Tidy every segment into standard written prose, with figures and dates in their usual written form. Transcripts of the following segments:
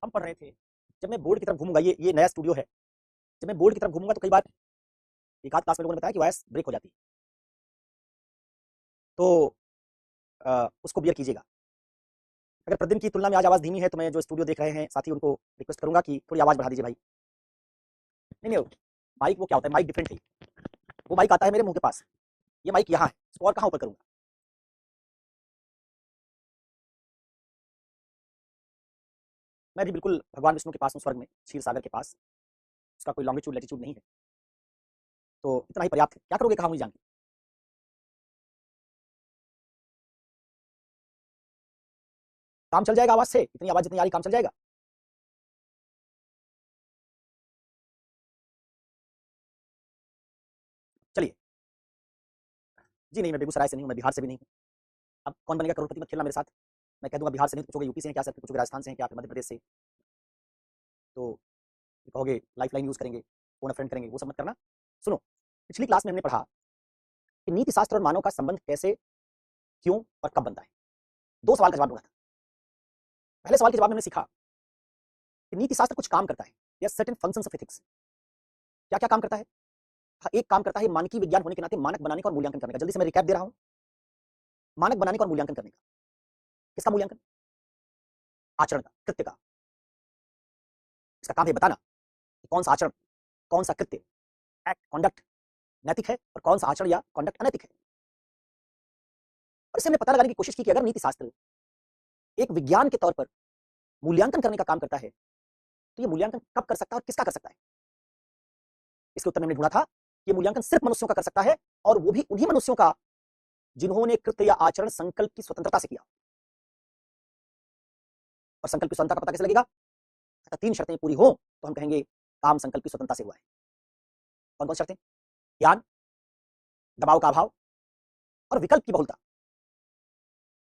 हम पढ़ रहे थे, जब मैं बोर्ड की तरफ घूमूंगा, ये नया स्टूडियो है, जब मैं बोर्ड की तरफ घूमूंगा तो कई बार एक आध क्लास में लोगों ने बताया कि वॉइस ब्रेक हो जाती है, तो उसको बियर कीजिएगा। अगर प्रतिदिन की तुलना में आज आवाज़ धीमी है तो मैं जो स्टूडियो देख रहे हैं साथी, उनको रिक्वेस्ट करूंगा कि थोड़ी आवाज़ बढ़ा दीजिए भाई। नहीं नहीं, माइक वो क्या होता है, माइक डिफरेंट है। वो माइक आता है मेरे मुंह के पास, ये माइक यहाँ है, इसको और कहाँ ऊपर करूंगा। मैं भी बिल्कुल भगवान विष्णु के पास हूँ, स्वर्ग में क्षीर सागर के पास, उसका कोई लॉन्गिट्यूड लैटिट्यूड नहीं है, तो इतना ही पर्याप्त है। क्या करोगे कहा मुझे जान के? काम चल जाएगा आवाज से, इतनी आवाज जितनी आ रही काम चल जाएगा। चलिए, जी नहीं, मैं बेगूसराय से नहीं हूँ, मैं बिहार से भी नहीं हूँ। अब कौन बनेगा करोड़पति मत खेलना मेरे साथ। मैं कह दूंगा बिहार से नहीं, तो पूछोगे यूपी से हैं क्या सर, पूछोगे राजस्थान से हैं क्या, फिर मध्य प्रदेश से, तो कहोगे लाइफ लाइन यूज करेंगे, फोन अ फ्रेंड करेंगे, वो सब मत करना। सुनो, पिछली क्लास में हमने पढ़ा कि नीति शास्त्र और मानव का संबंध कैसे, क्यों और कब बनता है। दो सवाल का जवाब ढूंढा था। पहले सवाल के जवाब में हमने सीखा कि नीति शास्त्र कुछ काम करता है, या सर्टेन फंक्शंस ऑफ एथिक्स। क्या क्या काम करता है? हाँ, एक काम करता है मानकीय विज्ञान होने के नाते मानक बनाने का और मूल्यांकन करने का। जल्दी से मैं रिकैप दे रहा हूं, मानक बनाने का और मूल्यांकन करने का। किसका मूल्यांकन? आचरण का, कृत्य का। इसका काम है बताना कि कौन सा आचरण, कौन सा कृत्य, एक्ट, कॉन्डक्ट नैतिक है और कौन सा आचरण या कॉन्डक्ट अनैतिक है। और इससे हमने पता लगाने की कोशिश की कि अगर नीति शास्त्र एक विज्ञान के तौर पर मूल्यांकन करने का काम करता है, तो ये मूल्यांकन कब कर सकता है और किसका कर सकता है? इसके उत्तर में हमने ढूंढा था कि ये मूल्यांकन सिर्फ मनुष्यों का कर सकता है, और वो भी उन्हीं मनुष्यों का जिन्होंने कृत्य या आचरण संकल्प की स्वतंत्रता से किया। और संकल्प की स्वतंत्रता का पता कैसे लगेगा? अगर तीन शर्तें पूरी हो तो हम कहेंगे काम संकल्प की स्वतंत्रता से हुआ है। कौन कौन शर्तें? ज्ञान, दबाव का अभाव और विकल्प की बहुलता।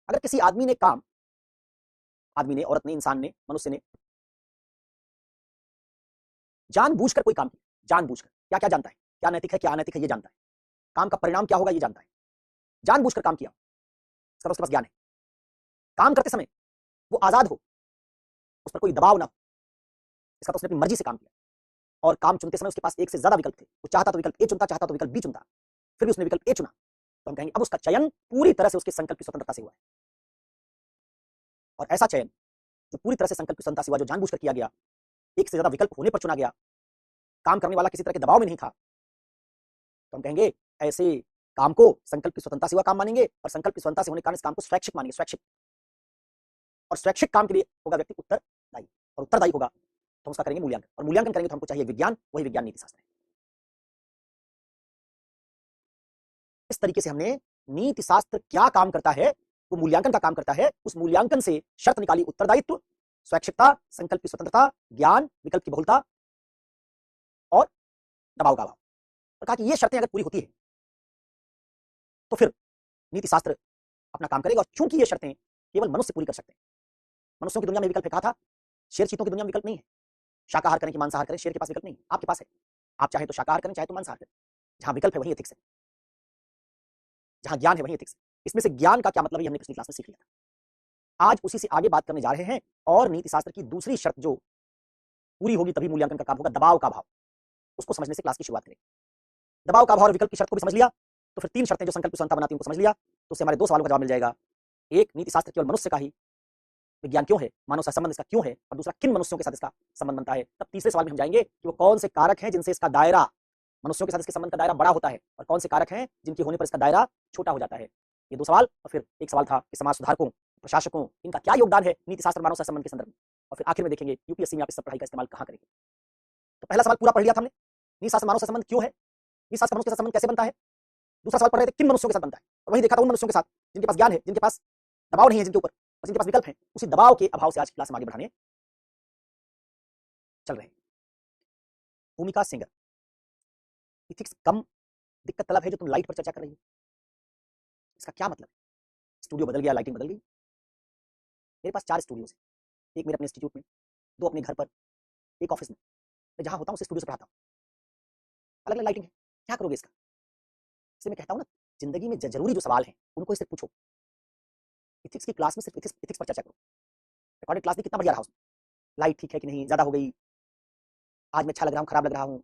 अगर किसी आदमी ने काम, आदमी ने, औरत ने, इंसान ने, मनुष्य ने जानबूझकर कोई काम किया, जानबूझकर, क्या क्या जानता है, क्या नैतिक है क्या अनैतिक है ये जानता है, काम का परिणाम क्या होगा ये जानता है, जानबूझकर काम किया, इसका उसके पास ज्ञान है। काम करते समय वो आजाद हो, उस पर कोई दबाव ना हो, इसका तो उसने अपनी मर्जी से काम किया। और काम चुनते समय उसके पास एक से ज्यादा विकल्प थे, वो चाहता तो विकल्प ए चुनता, चाहता तो विकल्प बी चुनता, फिर भी उसने विकल्प ए चुना, तो हम कहेंगे अब उसका चयन पूरी तरह से उसके संकल्प की स्वतंत्रता से हुआ है। और ऐसा चयन जो पूरी तरह से संकल्प की स्वतंत्रता से हुआ, जो जानबूझकर किया गया, एक से ज्यादा विकल्प होने पर चुना गया, काम करने वाला किसी तरह के दबाव में नहीं था, तो हम कहेंगे ऐसे काम को संकल्प की स्वतंत्रता से हुआ काम मानेंगे, और संकल्प की स्वतंत्रता से होने के कारण इस काम को स्वैच्छिक मानेंगे, स्वैच्छिक। और स्वैच्छिक काम के लिए होगा व्यक्ति उत्तरदायी, और उत्तरदायी होगा तो हम उसका करेंगे मूल्यांकन, और मूल्यांकन करेंगे तो हमको चाहिए विज्ञान, वही विज्ञान नीति शास्त्र है। इस तरीके से हमने नीति शास्त्र क्या काम करता है, वो मूल्यांकन का काम करता है, उस मूल्यांकन से शर्त निकाली उत्तरदायित्व, स्वैच्छिकता, संकल्प की स्वतंत्रता, ज्ञान, विकल्प की बहुलता और दबाव का अभाव। और कहा कि ये शर्तें अगर पूरी होती है तो फिर नीति शास्त्र अपना काम करेगा। और चूंकि ये शर्तें केवल मनुष्य पूरी कर सकते हैं, मनुष्यों की दुनिया में विकल्प है, कहा था शेर चीतों की दुनिया में विकल्प नहीं है, शाकाहार करें कि मांसाहार करें, शेर के पास विकल्प नहीं है, आपके पास है। आप चाहे तो शाकाहार करें, चाहे तो मांसाहार करें। जहां विकल्प है वहीं एथिक्स है, जहां ज्ञान है वहीं एथिक्स है। इसमें से ज्ञान का क्या मतलब है हमने पिछली क्लास में सीख लिया था, आज उसी से आगे बात करने जा रहे हैं। और नीति शास्त्र की दूसरी शर्त जो पूरी होगी तभी मूल्यांकन का काम होगा, दबाव का अभाव, उसको समझने से क्लास की शुरुआत करें। दबाव का अभाव और विकल्प की शर्त को भी समझ लिया तो फिर तीन शर्तें जो संकल्प की स्वतंत्रता बनाती हैं उनको समझ लिया, तो उससे हमारे दो सवालों का जवाब मिल जाएगा। एक, नीति शास्त्र केवल मनुष्य का ही विज्ञान क्यों है, मानव से संबंध इसका क्यों है, और दूसरा किन मनुष्यों के साथ इसका संबंध बनता है। तब तीसरे सवाल में हम जाएंगे कि वो कौन से कारक हैं जिनसे इसका दायरा, मनुष्यों के साथ इसके संबंध का दायरा बड़ा होता है, और कौन से कारक हैं जिनके होने पर इसका दायरा छोटा हो जाता है। ये दो सवाल। और फिर एक सवाल था कि समाज सुधारकों, प्रशासकों, इनका क्या योगदान है नीति शास्त्र मानव सहसंबंध के संदर्भ में। और फिर आखिर में देखेंगे यूपीएससी में आप इस सब पढ़ाई का इस्तेमाल कहां करेंगे। तो पहला सवाल पूरा पढ़ लिया था हमने, नीति शास्त्र मानव सहसंबंध क्यों है, नीति शास्त्र मनुष्य के साथ संबंध कैसे बनता है। दूसरा सवाल पढ़ रहे थे किन मनुष्यों के साथ बनता है, और वही देखा था उन मनुष्यों के साथ जिनके पास ज्ञान है, जिनके पास दबाव नहीं है, जिनके ऊपर, बस जिनके पास विकल्प है। उसी दबाव के अभाव से आज क्लास में आगे बढ़ाने चल रहे हैं। भूमिका सिंगर, इथिक्स कम दिक्कत तलब है जो तुम लाइट पर चर्चा कर रही हो, इसका क्या मतलब है? स्टूडियो बदल गया, लाइटिंग बदल गई। मेरे पास 4 स्टूडियोज हैं, एक मेरे अपने इंस्टीट्यूट में, 2 अपने घर पर, एक ऑफिस में। मैं जहां होता हूं उस स्टूडियो से पढ़ाता हूं, अलग अलग लाइटिंग है। क्या करोगे इसका? इसलिए मैं कहता हूं ना, जिंदगी में जरूरी जो सवाल है उनको सिर्फ पूछो। इथिक्स की क्लास में सिर्फ इथिक्स पर चर्चा करो। रिकॉर्डेड क्लास भी कितना बढ़िया रहा उसमें, लाइट ठीक है कि नहीं, ज्यादा हो गई, आज मैं अच्छा लग रहा हूं, खराब लग रहा हूं।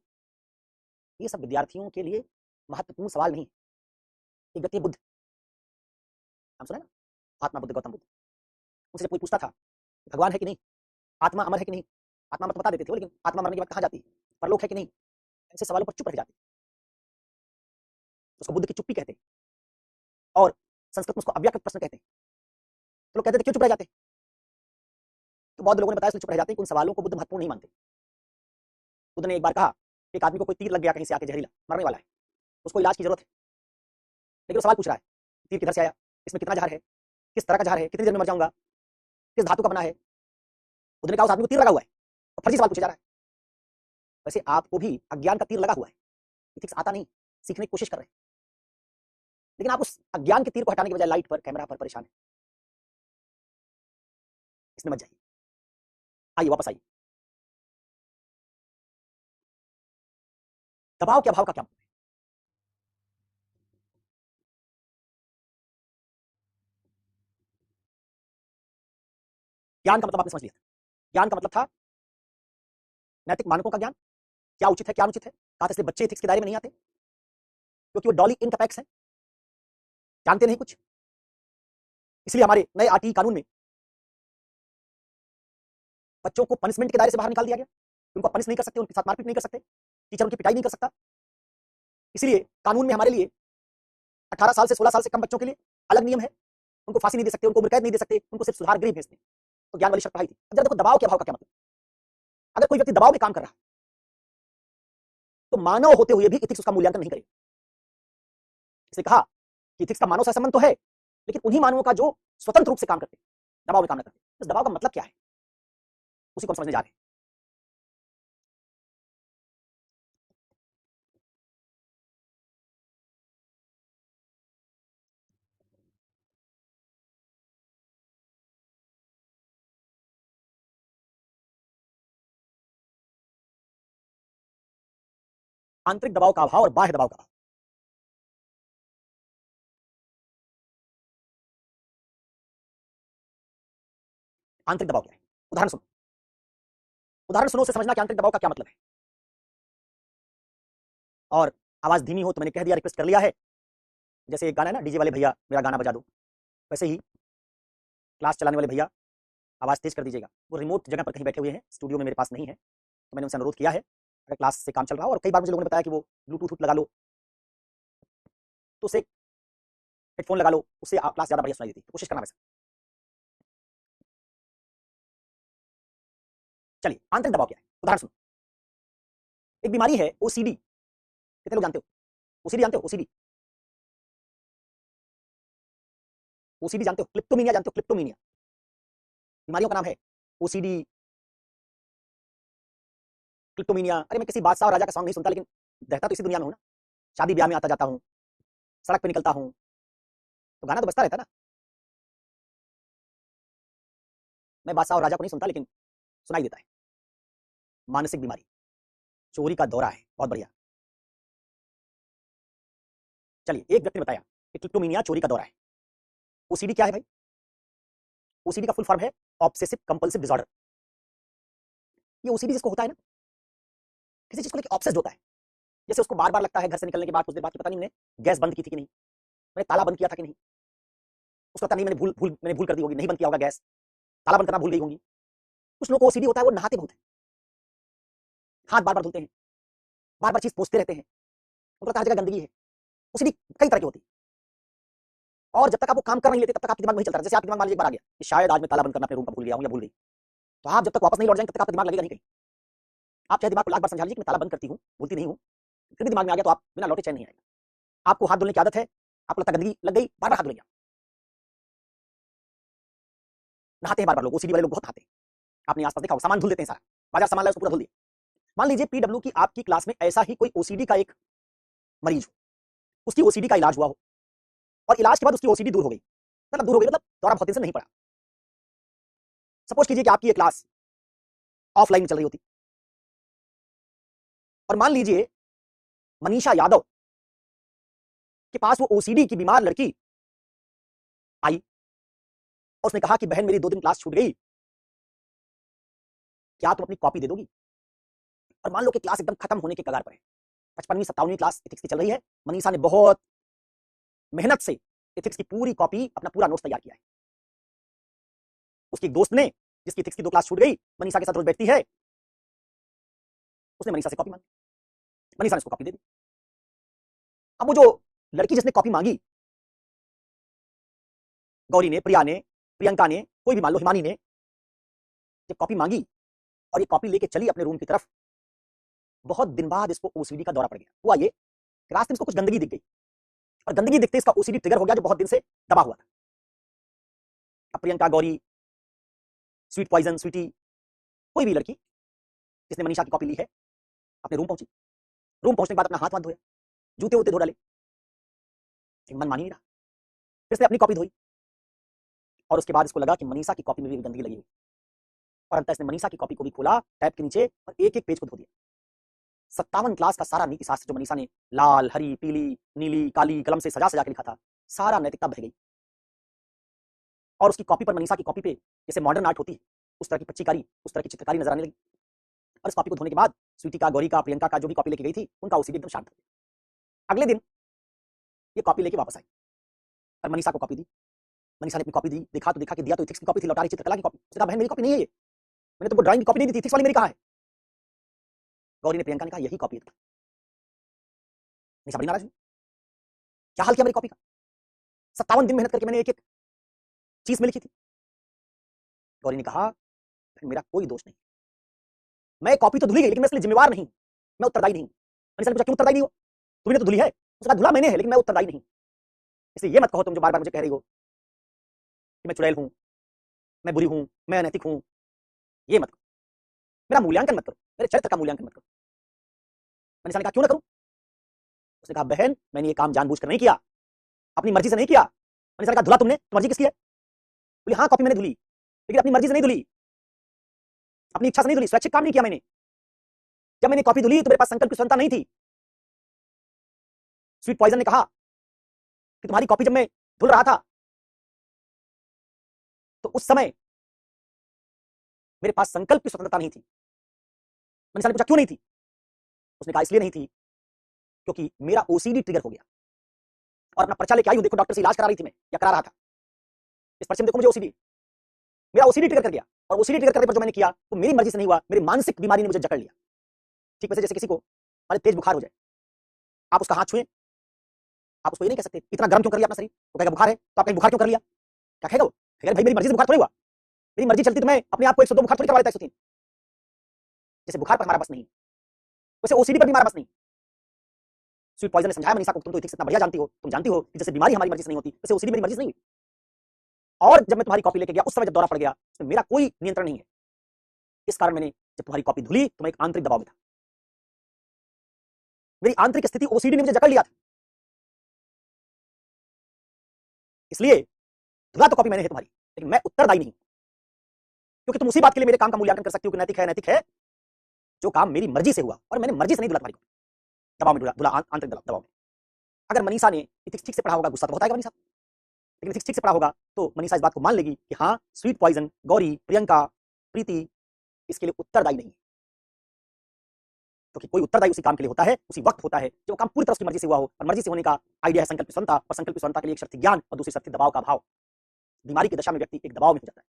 ये सब विद्यार्थियों के लिए महत्वपूर्ण सवाल नहीं। एक व्यक्ति बुद्ध, हम सुना ना, आत्मा बुद्ध, गौतम बुद्ध। उनसे जब कोई पूछता था भगवान है कि नहीं, आत्मा अमर है कि नहीं, आत्मा मत बता देते थे वो, लेकिन आत्मा मरने के बाद कहाँ जाती है, परलोक है कि नहीं, ऐसे सवालों पर चुप रह जाते। उसको बुद्ध की चुप्पी कहते हैं, और संस्कृत में उसको अव्याकृत प्रश्न कहते हैं। तो लोग कहते थे क्यों चुप रह जाते? तो बौद्ध लोगों ने बताया इसलिए चुप रह जाते हैं कि उन सवालों को बुद्ध महत्वपूर्ण नहीं मानते। बुद्ध ने एक बार कहा, एक आदमी को कोई तीर लग गया कहीं से आके, जहरीला, मरने वाला है, उसको इलाज की जरूरत है, लेकिन वो सवाल पूछ रहा है, तीर किधर से आया, इसमें कितना जहर है, किस तरह का जहर है, कितनी देर में मर जाऊंगा, किस धातु का बना है। बुद्ध ने कहा उस आदमी को तीर लगा हुआ है, और फर्जी सवाल पूछे जा रहा है। वैसे आपको भी अज्ञान का तीर लगा हुआ है, इथिक्स आता नहीं, सीखने की कोशिश कर रहे हैं, लेकिन आप उस अज्ञान के तीर को हटाने के बजाय लाइट पर, कैमरा पर परेशान है। इसमें मत जाइए, आइए वापस आइए। दबाव के अभाव का क्या मतलब है? ज्ञान का मतलब आपने समझ लिया था। ज्ञान का मतलब था नैतिक मानकों का ज्ञान, क्या उचित है क्या अनुचित है। कहा था इसलिए बच्चे एथिक्स के दायरे में नहीं आते, क्योंकि वो डॉली इनकैपेक्स हैं, जानते नहीं कुछ। इसलिए हमारे नए आरटीई कानून में बच्चों को पनिशमेंट के दायरे से बाहर निकाल दिया गया। उनको पनिश नहीं कर सकते, उनके साथ मारपीट नहीं कर सकते, टीचर उनकी पिटाई नहीं कर सकता। इसलिए कानून में हमारे लिए 18 साल से 16 साल से कम बच्चों के लिए अलग नियम है। उनको फांसी नहीं दे सकते, उनको उम्र कैद नहीं दे सकते, उनको सिर्फ सुधार गृह भेजते। तो ज्ञान वाली शर्त पढ़ाई थी। अब जरा देखो दबाव के अभाव का क्या मतलब। अगर कोई व्यक्ति दबाव में काम कर रहा है, तो मानव होते हुए भी इथिक्स उसका मूल्यांकन नहीं करेगा। इसलिए कहा कि इथिक्स का मानव से संबंध तो है, लेकिन उन्हीं मानवों का जो स्वतंत्र रूप से काम करते, दबाव में काम न करते। इस दबाव का मतलब क्या है, उसी को हम समझने जा रहे हैं। आंतरिक दबाव का अभाव और बाह्य दबाव का अभाव। आंतरिक दबाव क्या है, उदाहरण सुनो। उदाहरण सुनो से समझना कि आंतरिक दबाव का क्या मतलब है। और आवाज धीमी हो तो मैंने कह दिया, रिक्वेस्ट कर लिया है। जैसे एक गाना है ना, डीजे वाले भैया मेरा गाना बजा दो, वैसे ही क्लास चलाने वाले भैया आवाज तेज कर दीजिएगा। वो रिमोट जगह पर कहीं बैठे हुए हैं, स्टूडियो में मेरे पास नहीं है, तो मैंने उनसे अनुरोध किया है अगर क्लास से काम चल रहा हो। और कई बार मुझे लोगों ने बताया कि वो ब्लूटूथ लगा लो, तो उसे हेडफोन लगा लो, उससे क्लास ज्यादा बढ़िया सुनाई देती है। तो कोशिश करना वैसा। चलिए, आंतरिक दबाव क्या है, उदाहरण सुनो। एक बीमारी है ओसीडी, कितने लोग जानते हो? ओसीडी जानते हो? ओसीडी, ओसीडी जानते हो? क्लिप्टोमीनिया जानते हो? क्लिप्टोमीनिया बीमारियों का नाम है। ओसीडी, क्लिप्टोमीनिया। अरे मैं किसी बादशाह और राजा का सॉन्ग नहीं सुनता, लेकिन रहता तो इसी दुनिया में हूं ना। शादी ब्याह में आता जाता हूं, सड़क पे निकलता हूं, तो गाना तो बजता रहता ना। मैं बादशाह और राजा को नहीं सुनता, लेकिन सुनाई देता है। मानसिक बीमारी, चोरी का दौरा है, बहुत बढ़िया। चलिए, एक व्यक्ति ने बताया कि क्लिप्टोमीनिया चोरी का दौरा है। ओसीडी क्या है भाई? ओसीडी का फुल फॉर्म है ऑब्सेसिव कंपल्सिव डिसऑर्डर। ये ओसीडी जिसको होता है ना, किसी चीज को लेकर ऑब्सेस्ड होता है। जैसे उसको बार बार लगता है घर से निकलने के बाद, कुछ देर बाद, पता नहीं मैंने गैस बंद की थी कि नहीं, मैंने ताला बंद किया था कि नहीं। उसको लगता नहीं मैंने भूल कर दी होगी, नहीं बंद किया होगा गैस, ताला बंद करना भूल गई होंगी। कुछ लोगों को ओसीडी होता है, वो नहाते बहुत है, हाथ बार बार धुलते हैं, बार बार चीज पोंछते रहते हैं, उनको लगता है हर जगह गंदगी है। ओसीडी कई तरह की होती है। और जब तक आप वो काम कर नहीं लेते, तब तक आपके दिमाग में चलता है। जैसे आपके दिमाग मान लीजिए एक बार आ गया कि शायद आज मैं ताला बंद करना अपने रूम का भूल गया हूं या भूल गई, तो आप जब तक वापस नहीं लौट जाएंगे, तब तक आपका दिमाग लगेगा नहीं कहीं। आप चाहे दिमाग को लाख बार समझा लीजिए कि मैं ताला बंद करती हूँ, भूलती नहीं हूँ, फिर भी दिमाग में आ गया तो आप बिना लौटे चैन नहीं आएगा। आपको हाथ धुलने की आदत है, आपको लगता है गंदगी लग गई, बार बार हाथ धुलेंगे, नहाते हैं बार बार। लोग ओसीडी वाले लोग बहुत नहाते हैं, आपने आसपास देखा होगा, सामान धुल देते हैं सारा, बाजार सामान लाए उसको पूरा धुल दिया। मान लीजिए पीडब्ल्यू की आपकी क्लास में ऐसा ही कोई ओसीडी का एक मरीज हो, उसकी ओसीडी का इलाज हुआ हो, और इलाज के बाद उसकी ओसीडी दूर हो गई। मतलब दूर हो गई मतलब दौरा बहुत दिन से नहीं पड़ा। सपोज कीजिए कि आपकी ये क्लास ऑफलाइन में चल रही होती, और मान लीजिए मनीषा यादव के पास वो ओसीडी की बीमार लड़की आई, और उसने कहा कि बहन मेरी 2 दिन क्लास छूट गई, क्या तुम अपनी कॉपी दे दोगी? और मान लो कि क्लास एकदम खत्म होने के कगार पर है, 55वीं 57वीं क्लास एथिक्स की चल रही है, मनीषा ने बहुत मेहनत से एथिक्स की पूरी कॉपी, अपना पूरा नोट्स तैयार किया है। उसकी एक दोस्त ने, जिसकी एथिक्स की 2 क्लास छूट गई, मनीषा के साथ रोज बैठती है, उसने मनीषा से कॉपी मांगी, मनीषा ने उसको कॉपी दे दी। अब वो जो लड़की जिसने कॉपी मांगी, गौरी ने, प्रिया ने, प्रियंका ने, कोई भी मान लो, हिमानी ने, जब कॉपी मांगी और ये कॉपी लेके चली अपने रूम की तरफ, बहुत दिन बाद इसको ओसीडी का दौरा पड़ गया। हुआ ये, रास्ते में इसको कुछ गंदगी दिख गई और गंदगी दिखते इसका ओसीडी ट्रिगर हो गया, जो बहुत दिन से दबा हुआ था। अब प्रियंका, गौरी, स्वीट पॉइजन, स्वीटी, कोई भी लड़की जिसने मनीषा की कॉपी ली है, अपने रूम पहुंची। रूम पहुंचने के बाद अपना हाथ धोया, जूते वूते धो डाले, मन मान ही नहीं रहा। फिर इसने अपनी कॉपी धोई और उसके बाद इसको लगा कि मनीषा की कॉपी में भी गंदगी लगी हुई, और अंततः इसने मनीषा की कॉपी को भी खोला टैब के नीचे और एक एक पेज को धो दिया। 57 क्लास का सारा नीति शास्त्र जो मनीषा ने लाल, हरी, पीली, नीली, काली कलम से सजा सजा के लिखा था, सारा नैतिकता बह गई। और उसकी कॉपी पर, मनीषा की कॉपी पे जैसे मॉडर्न आर्ट होती है, उस तरह की पच्चीकारी, उस तरह की चित्रकारी नजर आने लगी। और इस कॉपी को धोने के बाद स्वीटी का, गौरी का, प्रियंका का, जो भी कॉपी लेके गई थी, उनका ओसीडी एकदम शांत हो गया। अगले दिन ये कॉपी लेके वापस आई और मनीषा को कॉपी दी। मनीषा ने अपनी कॉपी दी, देखा तो देखा कि दिया तो एथिक्स की कॉपी थी, लौटा रही चित्रकला की कॉपी। उसने कहा बहन मेरी कॉपी नहीं है ये, मैंने तुमको ड्राइंग की कॉपी नहीं दी थी, एथिक्स वाली मेरी कहाँ है? गौरी ने, प्रियंका ने कहा यही कॉपी है। मनीषा बड़ी नाराज हुई, क्या हाल किया मेरी कॉपी का? 57 दिन मेहनत करके मैंने एक एक चीज में लिखी थी। गौरी ने कहा मेरा कोई दोष नहीं, मैं कॉपी तो धुली गई लेकिन मैं इसलिए जिम्मेवार नहीं, मैं उत्तरदायी नहीं। मनीषा ने पूछा क्यों उत्तरदायी नहीं हो? तुमने तो धुली है। उसने कहा धुला मैंने है लेकिन मैं उत्तरदायी नहीं। इसलिए ये मत कहो तुम जो बार बार मुझे कह रही हो कि मैं चुड़ैल हूं, मैं बुरी हूं, मैं अनैतिक हूं। ये मत करो, मेरा मूल्यांकन मत करो, मेरे चरित्र का मूल्यांकन मत करो। मनीषा ने कहा क्यों ना करूं? उसने कहा बहन मैंने ये काम जानबूझकर नहीं किया, अपनी मर्जी से नहीं किया। मनीषा ने कहा धुला तुमने, तो मर्जी किसकी है? बोली हाँ कॉपी मैंने धुली, लेकिन अपनी मर्जी से नहीं धुली, अपनी इच्छा से नहीं धुली, स्वैच्छिक काम नहीं किया मैंने। जब मैंने कॉपी धुली तो मेरे पास संकल्प की स्वतंत्रता नहीं थी। स्वीट पॉइजन ने कहा कि तुम्हारी कॉपी जब मैं धुल रहा था तो उस समय मेरे पास संकल्प की स्वतंत्रता नहीं थी। मनीषा ने पूछा क्यों नहीं थी? उसने कहा इसलिए नहीं थी क्योंकि मेरा ओसीडी ट्रिगर हो गया और अपना पर्चा लेके आई हूं, देखो डॉक्टर से इलाज करा रही थी मैं, या करा रहा था, इस पर्चे में देखो मुझे ओसीडी, मेरा ओसीडी ट्रिगर कर गया। और ओसीडी ट्रिगर करने पर जो मैंने किया वो मेरी मर्जी से नहीं हुआ, मेरी मानसिक बीमारी ने मुझे जकड़ लिया। ठीक वैसे जैसे किसी को अरे तेज बुखार हो जाए, आप उसका हाथ छुए, आप उसको ये नहीं कह सकते इतना गर्म क्यों कर लिया अपना शरीर, वो कहेगा बुखार है, तो आप कहीं बुखार क्यों कर लिया? क्या कहेगा वो? कहेगा भाई मेरी मर्जी से बुखार थोड़ी हुआ, मेरी मर्जी चलती तो मैं अपने आप को 102 बुखार थोड़ी करवा देता 103। जैसे बुखार पर हमारा बस नहीं, वैसे ओसीडी पर भी हमारा बस नहीं। स्वीट पॉइजन ने समझाया मनीषा को, तुम तो एथिक्स इतना बढ़िया जानती हो, तुम जानती हो कि जैसे बीमारी हमारी मर्जी से नहीं होती, वैसे ओसीडी मेरी मर्जी से नहीं हुई। और जब मैं तुम्हारी कॉपी लेके गया उस समय जब दौरा पड़ गया, उसमें मेरा कोई नियंत्रण नहीं है। इस कारण मैंने जब तुम्हारी कॉपी धुली तो मैं एक आंतरिक दबाव में था, मेरी आंतरिक स्थिति ओसीडी ने मुझे जकड़ लिया था, इसलिए धुला तो कॉपी मैंने है तुम्हारी, लेकिन मैं उत्तरदायी नहीं, क्योंकि तुम उसी बात के लिए मेरे काम का मूल्यांकन कर सकती हो कि नैतिक है, नैतिक है जो काम मेरी मर्जी से हुआ, और मैंने मर्जी से नहीं धुला तुम्हारी कॉपी, दबाव में धुला, आंतरिक दबाव में। अगर मनीषा ने एथिक्स ठीक से पढ़ा होगा, गुस्सा तो होता है मनीषा, लेकिन एथिक्स ठीक से पढ़ा होगा तो मनीषा इस बात को मान लेगी कि हाँ स्वीट पॉइजन, गौरी, प्रियंका, प्रीति इसके लिए उत्तरदायी नहीं है, क्योंकि कोई उत्तरदायी उसी काम के लिए होता है, उसी वक्त होता है जब वो काम पूरी तरह से मर्जी से हुआ हो। और मर्जी से होने का आइडिया है संकल्प स्वतंत्रता, और संकल्प स्वतंत्रता के लिए एक शर्त ज्ञान और दूसरी शर्त दबाव का भाव। बीमारी की दशा में व्यक्ति एक दबाव में हो जाता है।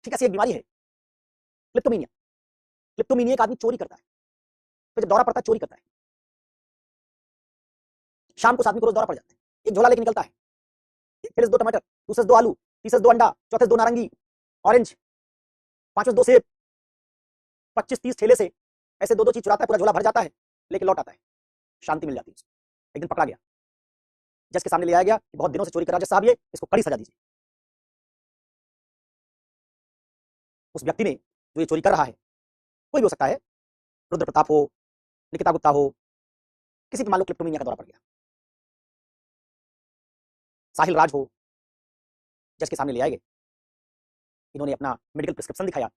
ठीक है, एक बीमारी है क्लिप्टोमेनिया। क्लिप्टोमेनिया एक आदमी चोरी करता है, तो जब दौरा पड़ता है चोरी करता है, शाम को उस आदमी को रोज दौरा पड़ जाता है, एक झोला लेके निकलता है, पहले 2 टमाटर, दूसरे 2 आलू, तीसरे 2 अंडा, चौथे 2 नारंगी, ऑरेंज, पांचवें 2 सेब, 25-30 ठेले से ऐसे 2-2 चीज चुराता है, पूरा झोला भर जाता है, लेके लौट आता है, शांति मिल जाती है। एक दिन पकड़ा गया, जज के सामने ले आया गया कि बहुत दिनों से चोरी कर रहा है, जज साहब ये इसको कड़ी सजा दीजिए। उस व्यक्ति ने जो ये चोरी कर रहा है, कोई भी हो सकता है, रुद्र प्रताप हो, निकिता गुप्ता हो, किसी भी मान लो क्लिप्टोमेनिया का दौरा पड़ गया, साहिल राज हो, जज के सामने ले आए गए, इन्होंने अपना मेडिकल प्रिस्क्रिप्शन दिखाया,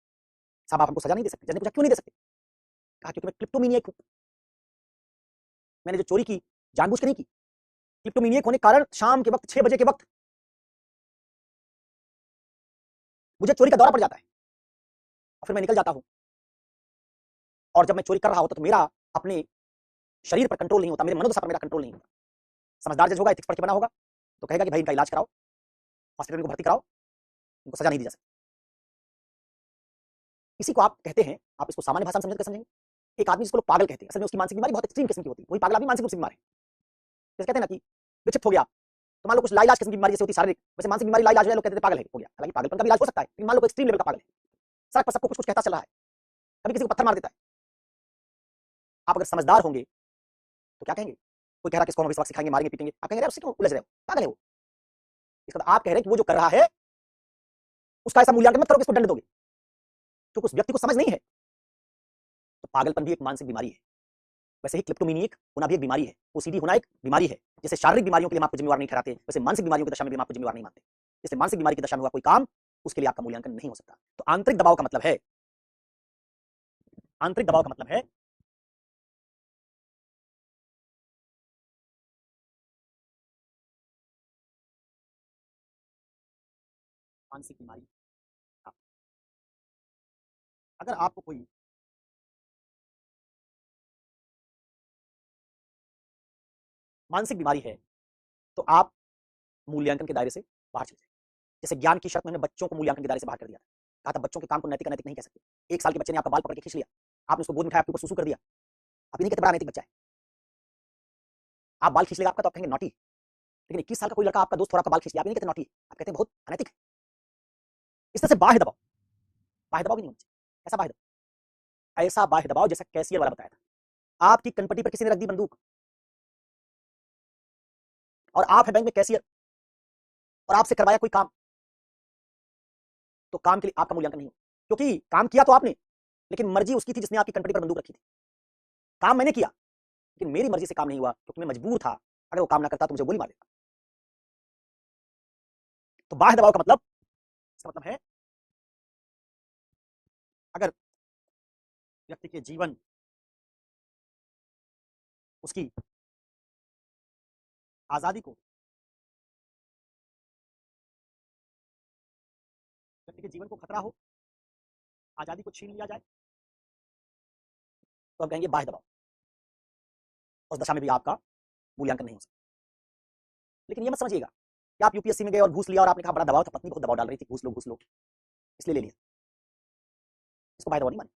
साहब आप हमको सजा नहीं दे सकते। जज ने पूछा क्यों नहीं दे सकते? कहा क्योंकि मैं क्लिप्टोमेनिया हूं, मैंने जो चोरी की जानबूझ के नहीं की। क्लिप्टोमेनिया होने के कारण शाम के वक्त 6 बजे के वक्त मुझे चोरी का दौरा पड़ जाता है, और फिर मैं निकल जाता हूं, और जब मैं चोरी कर रहा होता तो मेरा अपने शरीर पर कंट्रोल नहीं होता, मेरे मनोदशा पर मेरा कंट्रोल नहीं होता। समझदार जज होगा, एथिक्स पढ़ के बना होगा, तो कहेगा कि भाई इनका इलाज कराओ, हॉस्पिटल में भर्ती कराओ, इनको सजा नहीं दी जा सकती। इसी को आप कहते हैं, आप इसको सामान्य भाषा में समझेंगे, समझेंगे एक आदमी जिसको लोग पागल कहते हैं, असल में उसकी मानसिक बीमारी बहुत एक्सट्रीम किस्म की होती है, वही पागल आदमी मानसिक रूप से बीमार है। जैसे कहते हैं ना कि विक्षिप्त हो गया, तो मान लो कुछ लाइलाज किस्म की बीमारी जैसे होती है शारीरिक, वैसे मानसिक बीमारी लाइलाज है, लोग कहते हैं पागल है, हो गया। हालांकि पागलपन का भी इलाज हो सकता है, लेकिन मान लो कोई एक्सट्रीम लेवल का पागल है, सड़क पर सबको कुछ कुछ कहता चल रहा है, कभी किसी को पत्थर मार देता है। आप अगर समझदार होंगे तो क्या कहेंगे? कोई कह रहा है किसको हम इस वक्त सिखाएंगे, मारेंगे, पीटेंगे, आप कहेंगे उससे क्यों उलझ रहे हो, पागल है वो। इसका मतलब आप कह रहे हैं कि वो जो कर रहा है उसका ऐसा मूल्यांकन मत करो कि इसको दंड दोगे, क्योंकि उस व्यक्ति को समझ नहीं है। तो पागलपन भी एक मानसिक बीमारी है। वैसे ही क्लिप्टोमेनियक होना भी एक बीमारी है, ओसीडी होना एक बीमारी है। जैसे शारीरिक बीमारियों के लिए हम आपको जिम्मेवार नहीं ठहराते, वैसे मानसिक बीमारियों की दशा में भी हम आपको जिम्मेवार नहीं मानते। जैसे मानसिक बीमारी की दशा में हुआ कोई काम, उसके लिए आपका मूल्यांकन नहीं हो सकता। तो आंतरिक दबाव का मतलब है, आंतरिक दबाव का मतलब है मानसिक बीमारी। हाँ, अगर आपको कोई मानसिक बीमारी है तो आप मूल्यांकन के दायरे से बाहर चले जाए। जैसे ज्ञान की शर्त में बच्चों को मूल्यांकन के दायरे से बाहर कर दिया था, कहा था बच्चों के काम को नैतिक अनैतिक नहीं कह सकते। 1 साल के बच्चे ने आपका बाल पकड़ के खींच लिया, आपने उसको गोद में उठाया, आपके ऊपर सुसु कर दिया, आप ये नहीं कहते बड़ा अनैतिक बच्चा है। आप बाल खींच लेगा आपका तो आप कहेंगे नॉटी। लेकिन 21 साल का कोई लड़का आपका दोस्त थोड़ा आपका बाल खींच लिया, आप नहीं कहते नॉटी, आप कहते हैं बहुत अनैतिक है। इस तरह से बाह्य दबाव, बाह्य दबाव भी नहीं होना चाहिए। ऐसा बाह्य दबाव, ऐसा बाह्य दबाव जैसा कैशियर वाला बताया था। आपकी कनपटी पर किसी ने रख दी बंदूक और आप है बैंक में कैशियर और आपसे करवाया कोई काम, तो काम के लिए आपका मूल्यांकन नहीं हो, क्योंकि काम किया तो आपने, लेकिन मर्जी उसकी थी जिसने आपकी कनपटी पर बंदूक रखी थी। काम मैंने किया लेकिन मेरी मर्जी से काम नहीं हुआ, क्योंकि मैं मजबूर था, अगर वो काम ना करता तो मुझे गोली मार देता। तो बाह्य दबाव का मतलब, इसका मतलब है अगर व्यक्ति के जीवन, उसकी आजादी को, व्यक्ति के जीवन को खतरा हो, आजादी को छीन लिया जाए, तो हम कहेंगे बाह्य दबाव। उस दशा में भी आपका मूल्यांकन नहीं हो सकता। लेकिन ये मत समझिएगा कि आप यूपीएससी में गए और घूस लिया और आपने कहा बड़ा दबाव था, पत्नी बहुत दबाव डाल रही थी, घूस लो इसलिए ले लिया, इसको बाह्य दबाव नहीं मानेंगे।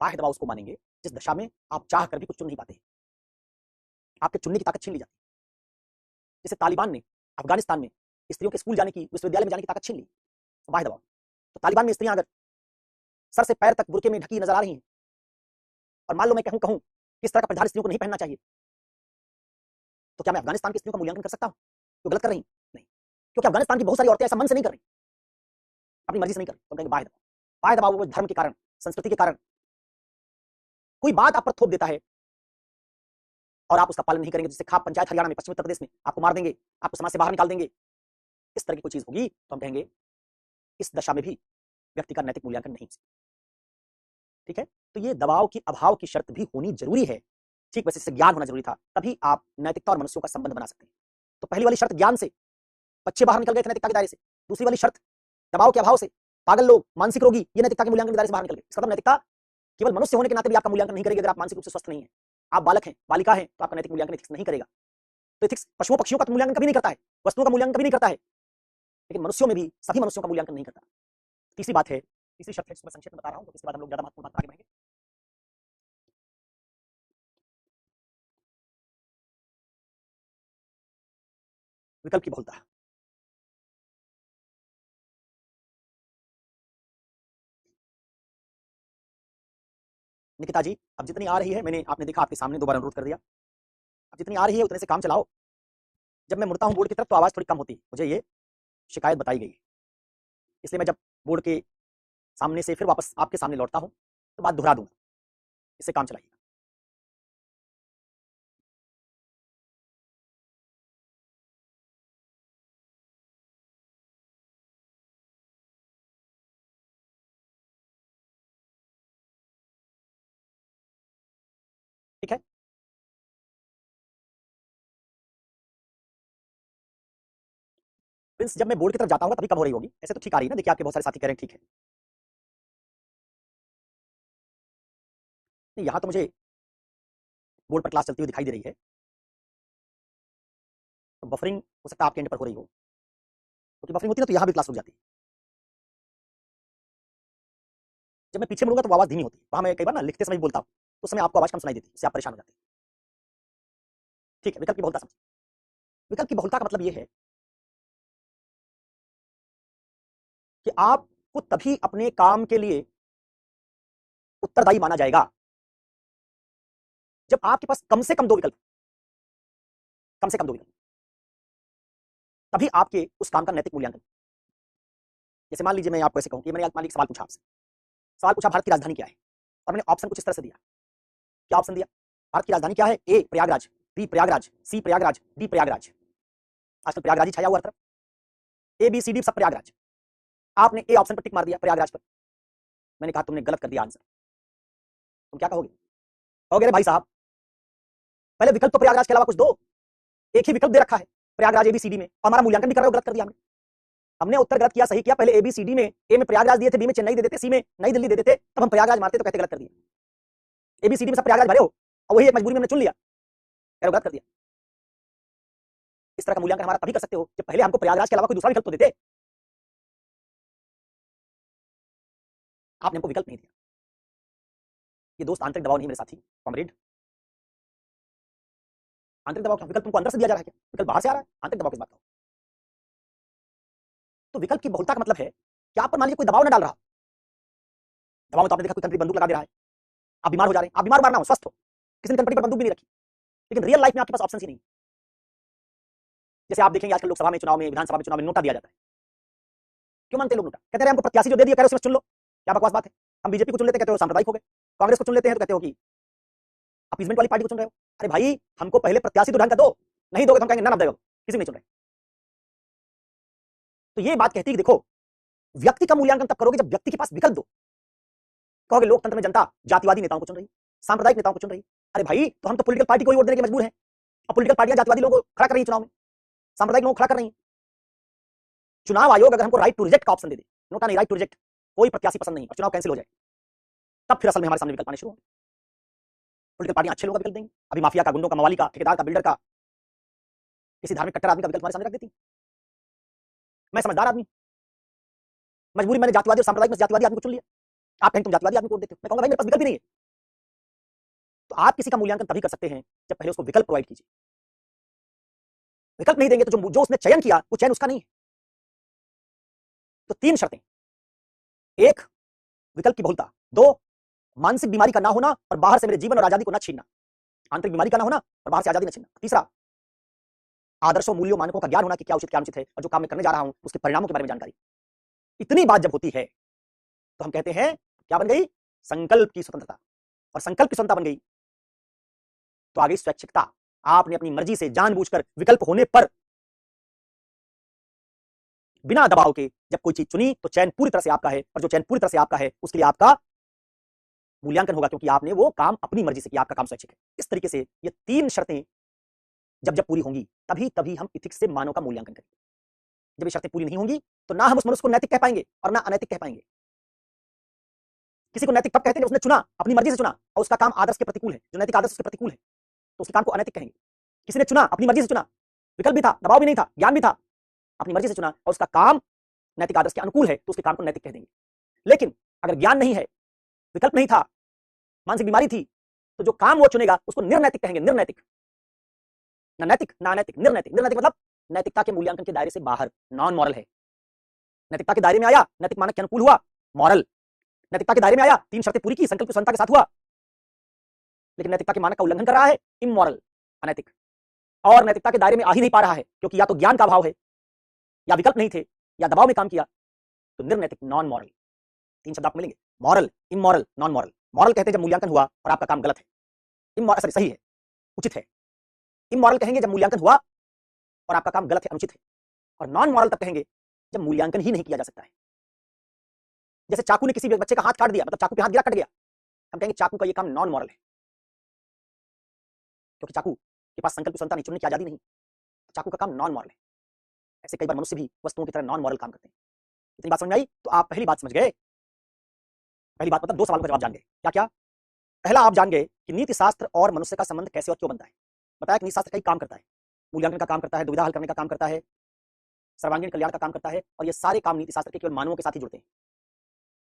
बाह्य दबाव उसको मानेंगे जिस दशा में आप चाह कर भी कुछ चुन नहीं पाते, आपके चुनने की ताकत छीन ली जाती है। जैसे तालिबान ने अफगानिस्तान में स्त्रियों के स्कूल जाने की, विश्वविद्यालय में जाने की ताकत छीन ली, तो बाह्य दबाव। तो तालिबान में स्त्रियां अगर सर से पैर तक बुरके में ढकी नजर आ रही हैं, और मान लो मैं कहूं कहूं किस तरह का परिधान स्त्रियों को नहीं पहनना चाहिए, तो क्या मैं अफगानिस्तान की स्त्रियों का मूल्यांकन कर सकता हूं जो गलत कर रही? नहीं, क्योंकि अफगानिस्तान की बहुत सारी औरतें ऐसा मन से नहीं कर रही, अपनी मर्जी से नहीं कर रही, तो कहेंगे बाह्य दबाव। बाह्य दबाव वो धर्म के कारण, संस्कृति के कारण कोई बात आप पर थोप देता है और आप उसका पालन नहीं करेंगे, जिससे खाप पंचायत हरियाणा में, पश्चिम उत्तर प्रदेश में आपको मार देंगे, आपको समाज से बाहर निकाल देंगे, इस तरह की कोई चीज होगी, तो हम कहेंगे इस दशा में भी व्यक्ति का नैतिक मूल्यांकन नहीं हो सकता। ठीक है, तो ये दबाव की अभाव की शर्त भी होनी जरूरी है। ठीक वैसे इससे ज्ञान होना जरूरी था, तभी आप नैतिकता और मनुष्यों का संबंध बना सकते हैं। तो पहली वाली शर्त ज्ञान से बच्चे बाहर निकल गए थे नैतिकता के दायरे से, दूसरी वाली शर्त दबाव के अभाव से पागल लोग, मानसिक रोगी, ये नैतिकता के मूल्यांकन के दायरे से बाहर निकल गए। इसका मतलब नैतिकता केवल मनुष्य होने के नाते भी आपका मूल्यांकन नहीं करेगी अगर आप मानसिक रूप से स्वस्थ नहीं है। आप बालक हैं, बालिका हैं, तो आपका नैतिक मूल्यांकन एथिक्स नहीं करेगा। तो एथिक्स पशुओं पक्षियों का मूल्यांकन कभी नहीं करता है, वस्तुओं का मूल्यांकन कभी नहीं करता है, लेकिन मनुष्यों में भी सभी मनुष्यों का मूल्यांकन नहीं करता। तीसरी बात है, तीसरी शर्त है, मैं संक्षेप में बता रहा हूं, तो इसके बाद हम लोग ज्यादा महत्वपूर्ण बात आगे बढ़ेंगे। विकल्प की बहुलता। निकिता जी, अब जितनी आ रही है, मैंने आपने देखा आपके सामने दोबारा अनुरोध कर दिया, अब जितनी आ रही है उतने से काम चलाओ। जब मैं मुड़ता हूं बोर्ड की तरफ तो आवाज थोड़ी कम होती है, मुझे ये शिकायत बताई गई है, इसलिए मैं जब बोर्ड के सामने से फिर वापस आपके सामने लौटता हूं तो बात दोहरा दूंगा, इससे काम चलाइए। ठीक है, प्रिंस जब मैं बोर्ड की तरफ जाता हूँ तभी कम हो रही होगी, ऐसे तो ठीक आ रही है ना, देखिए आपके बहुत सारे साथी कह रहे हैं ठीक है। यहां तो मुझे बोर्ड पर क्लास चलती हुई दिखाई दे रही है, तो बफरिंग हो सकता है आपके एंड पर हो रही हो, क्योंकि बफरिंग होती है ना तो यहां भी क्लास रुक जाती है। जब मैं पीछे मुड़ूंगा तो आवाज धीमी होती है, वहां मैं कई बार ना लिखते समय भी बोलता हूं, तो उस समय आपको आवाज कम सुनाई देती है, उससे आप परेशान हो जाते हैं। ठीक है, विकल्प की बहुलता समझिए। विकल्प की बहुलता का मतलब यह है कि आपको तभी अपने काम के लिए उत्तरदायी माना जाएगा जब आपके पास कम से कम दो विकल्प, कम से कम दो विकल्प, तभी आपके उस काम का नैतिक मूल्यांकन। जैसे मान लीजिए मैं आपको ऐसे कहूं कि मैंने मान लीजिए सवाल पूछा आपसे, सवाल पूछा भारत की राजधानी क्या है, और मैंने ऑप्शन कुछ इस तरह से दिया। क्या ऑप्शन दिया? भारत की राजधानी क्या है? ए प्रयागराज, बी प्रयागराज, सी प्रयागराज, डी प्रयागराज। आजकल प्रयागराज ही छाया हुआ हर तरफ, ए बी सी डी सब प्रयागराज। आपने ए ऑप्शन पर टिक मार दिया, प्रयागराज पर। मैंने कहा तुमने गलत कर दिया आंसर। तुम क्या कहोगे? कहोगे अरे भाई साहब, पहले विकल्प तो प्रयागराज के अलावा कुछ दो, एक ही विकल्प दे रखा है प्रयागराज एबीसीडी में, हमारा मूल्यांकन भी कर रहे हो, गलत कर दिया हमने। हमने उत्तर गलत किया, सही किया, पहले एबीसीडी में ए में प्रयागराज दिए थे, बी में चेन्नई दे देते, सी में नई दिल्ली दे देते, तब हम प्रयागराज मारते तो कहते गलत कर दिया। एबीसीडी में सब प्रयागराज भरे हो और वही एक मजबूरी में हमने चुन लिया, कह गलत कर दिया। इस तरह का मूल्यांकन हमारा तभी कर सकते हो जब पहले हमको प्रयागराज के अलावा कोई दूसरा विकल्प तो देते। आपने हमको विकल्प नहीं दिया। ये दोस्त आंतरिक दबाव नहीं मेरे साथी, कॉमरेड। आंतरिक दबाव क्या? विकल्प तुमको अंदर से दिया जा रहा है क्या? विकल्प बाहर से आ रहा है? आंतरिक दबाव किस बात का? तो विकल्प की बहुलता का मतलब है कि आप पर मान लीजिए कोई दबाव न डाल रहा। दबाव में तो आपने देखा कोई कंट्री बंदूक लगा दे रहा है, आप बीमार हो जा रहे हैं, आप बीमार मारना हो, स्वस्थ हो, किसी ने कंट्री पर बंदूक भी नहीं रखी। लेकिन रियल लाइफ में आपके पास ऑप्शन ही नहीं। जैसे आप देखेंगे आजकल लोकसभा में चुनाव में, विधानसभा में चुनाव में नोटा दिया जाता है। क्यों मानते लोग नोटा? कहते हैं हमको प्रत्याशी जो दे दिया, कह रहे हो चुन लो। क्या बकवास बात है? हम बीजेपी को चुन लेते हैं, कहते हो सांप्रदायिक हो गए। कांग्रेस को चुन लेते हैं तो कहते हो कि अपीजमेंट वाली पार्टी को चुन रहे हो। अरे भाई, हमको पहले प्रत्याशी तो ढंग का दो, नहीं दोगे तो हम कहेंगे नन ऑफ द, किसी नहीं चुन रहे। तो ये बात कहती है कि देखो, व्यक्ति का मूल्यांकन तब करोगे जब व्यक्ति के पास विकल्प दो। कहोगे लोकतंत्र में जनता जातिवादी नेताओं को चुन रही, सांप्रदायिक नेताओं को चुन रही। अरे भाई, तो हम तो पॉलिटिकल पार्टी को ही वोट देने के मजबूर हैं, और पॉलिटिकल पार्टियां जातिवादी लोगों को खड़ा कर रही है चुनाव में, सांप्रदायिक लोगों को खड़ा कर रही है। चुनाव आयोग अगर हमको राइट टू रिजेक्ट का ऑप्शन दे दे, नोटा नहीं, राइट टू रिजेक्ट, कोई प्रत्याशी पसंद नहीं और चुनाव कैंसिल हो जाए, तब फिर असल में हमारे सामने विकल्प आने शुरू हो। पॉलिटिकल पार्टियां अच्छे लोगों का विकल्प देंगी, अभी माफिया का, गुंडों का, मवाली का, ठेकेदार का, बिल्डर का, किसी धार्मिक कट्टर आदमी का विकल्प हमारे सामने रख देती। मैं समझदार आदमी, मजबूरी मैंने जातिवादी और सांप्रदायिक में जातिवादी आदमी को चुन लिया। आप कहेंगे तुम जातिवादी आदमी को वोट देते हो, मैं कहूंगा भाई मेरे पास विकल्प ही नहीं है। तो आप किसी का मूल्यांकन तभी कर सकते हैं जब पहले उसको विकल्प प्रोवाइड कीजिए। विकल्प नहीं देंगे तो जो उसने चयन किया वो चयन उसका नहीं है। तो तीन शर्तें: एक, विकल्प की बहुलता; दो, मानसिक बीमारी का ना होना और बाहर से मेरे जीवन और आजादी को ना छीनना, आंतरिक बीमारी का ना होना और बाहर से आजादी ना छीनना; तीसरा, आदर्शों, मूल्यों, मानकों का ज्ञान होना कि क्या उचित क्या अनुचित है, और जो काम मैं करने जा रहा हूं उसके परिणामों के बारे में जानकारी। इतनी बात जब होती है तो हम कहते हैं क्या बन गई? संकल्प की स्वतंत्रता। और संकल्प की स्वतंत्रता बन गई तो आ गई स्वैच्छिकता। आपने अपनी मर्जी से जानबूझकर विकल्प होने पर बिना दबाव के जब कोई चीज चुनी तो चयन पूरी तरह से आपका है, और जो चयन पूरी तरह से आपका है उसके लिए आपका मूल्यांकन होगा, क्योंकि आपने वो काम अपनी मर्जी से किया, आपका काम स्वैच्छिक है। इस तरीके से ये तीन शर्तें जब जब पूरी होंगी तभी तभी हम इथिक्स से मानव का मूल्यांकन करेंगे। जब ये शर्तें पूरी नहीं होंगी तो ना हम उस मनुष्य को नैतिक कह पाएंगे और ना अनैतिक कह पाएंगे। किसी को नैतिक तब कहते हैं जब उसने चुना, अपनी मर्जी से चुना, और उसका काम आदर्श के प्रतिकूल है, जो नैतिक आदर्श उसके प्रतिकूल है, तो उसके काम को अनैतिक कहेंगे। किसी ने चुना, अपनी मर्जी से चुना, विकल्प भी था, दबाव भी नहीं था, ज्ञान भी था, अपनी मर्जी से चुना और उसका काम नैतिक आदर्श के अनुकूल है, तो उसके काम को नैतिक कह देंगे। लेकिन अगर ज्ञान नहीं है, विकल्प नहीं था, मानसिक बीमारी थी, तो जो काम वो चुनेगा उसको निर्नैतिक कहेंगे। निर्नैतिक, ना नैतिक ना अनैतिक, निर्नैतिक। निर्नैतिक मतलब नैतिकता के मूल्यांकन के दायरे से बाहर, नॉन मॉरल है। नैतिकता के दायरे में आया, नैतिक मानक के अनुकूल हुआ, मॉरल। नैतिकता के दायरे में आया, तीन शर्तें पूरी की, संकल्प की स्वतंत्रता के साथ हुआ, लेकिन नैतिकता के मानक का उल्लंघन कर रहा है, इमोरल, अनैतिक। और नैतिकता के दायरे में आ ही नहीं पा रहा है क्योंकि या तो ज्ञान का अभाव है, या विकल्प नहीं थे, या दबाव में काम किया, तो निर्नैतिक, नॉन मॉरल। तीन शब्द आपको मिलेंगे: moral, immoral, non moral. Moral कहते हैं जब मूल्यांकन हुआ और आपका काम गलत है, इमोरल सही है, उचित है। इमोरल कहेंगे जब मूल्यांकन हुआ और आपका काम गलत है, अनुचित है। और नॉन मॉरल तब कहेंगे जब मूल्यांकन ही नहीं किया जा सकता है। जैसे चाकू ने किसी बच्चे का हाथ काट दिया, मतलब चाकू पे हाथ गिरा, कट गया, हम कहेंगे चाकू का ये काम नॉन मॉरल है, क्योंकि चाकू के पास संकल्प क्षमता नहीं, चुनने की आजादी नहीं, चाकू का काम नॉन मॉरल है। ऐसे कई बार मनुष्य भी वस्तुओं की तरह नॉन मॉरल काम करते हैं। इतनी बात समझ में आई? तो आप पहली बात समझ गए, पहली बात मतलब दो सवालों का जवाब जान गए। क्या क्या? पहला आप जान गए कि नीति शास्त्र और मनुष्य का संबंध कैसे और क्यों बनता है। बताया कि नीति शास्त्र कई काम करता है, मूल्यांकन का काम करता है, दुविधा हल करने का काम करता है, सर्वांगीण कल्याण का काम करता है, और ये सारे काम नीति शास्त्र के केवल मानवों के साथ ही जुड़ते हैं,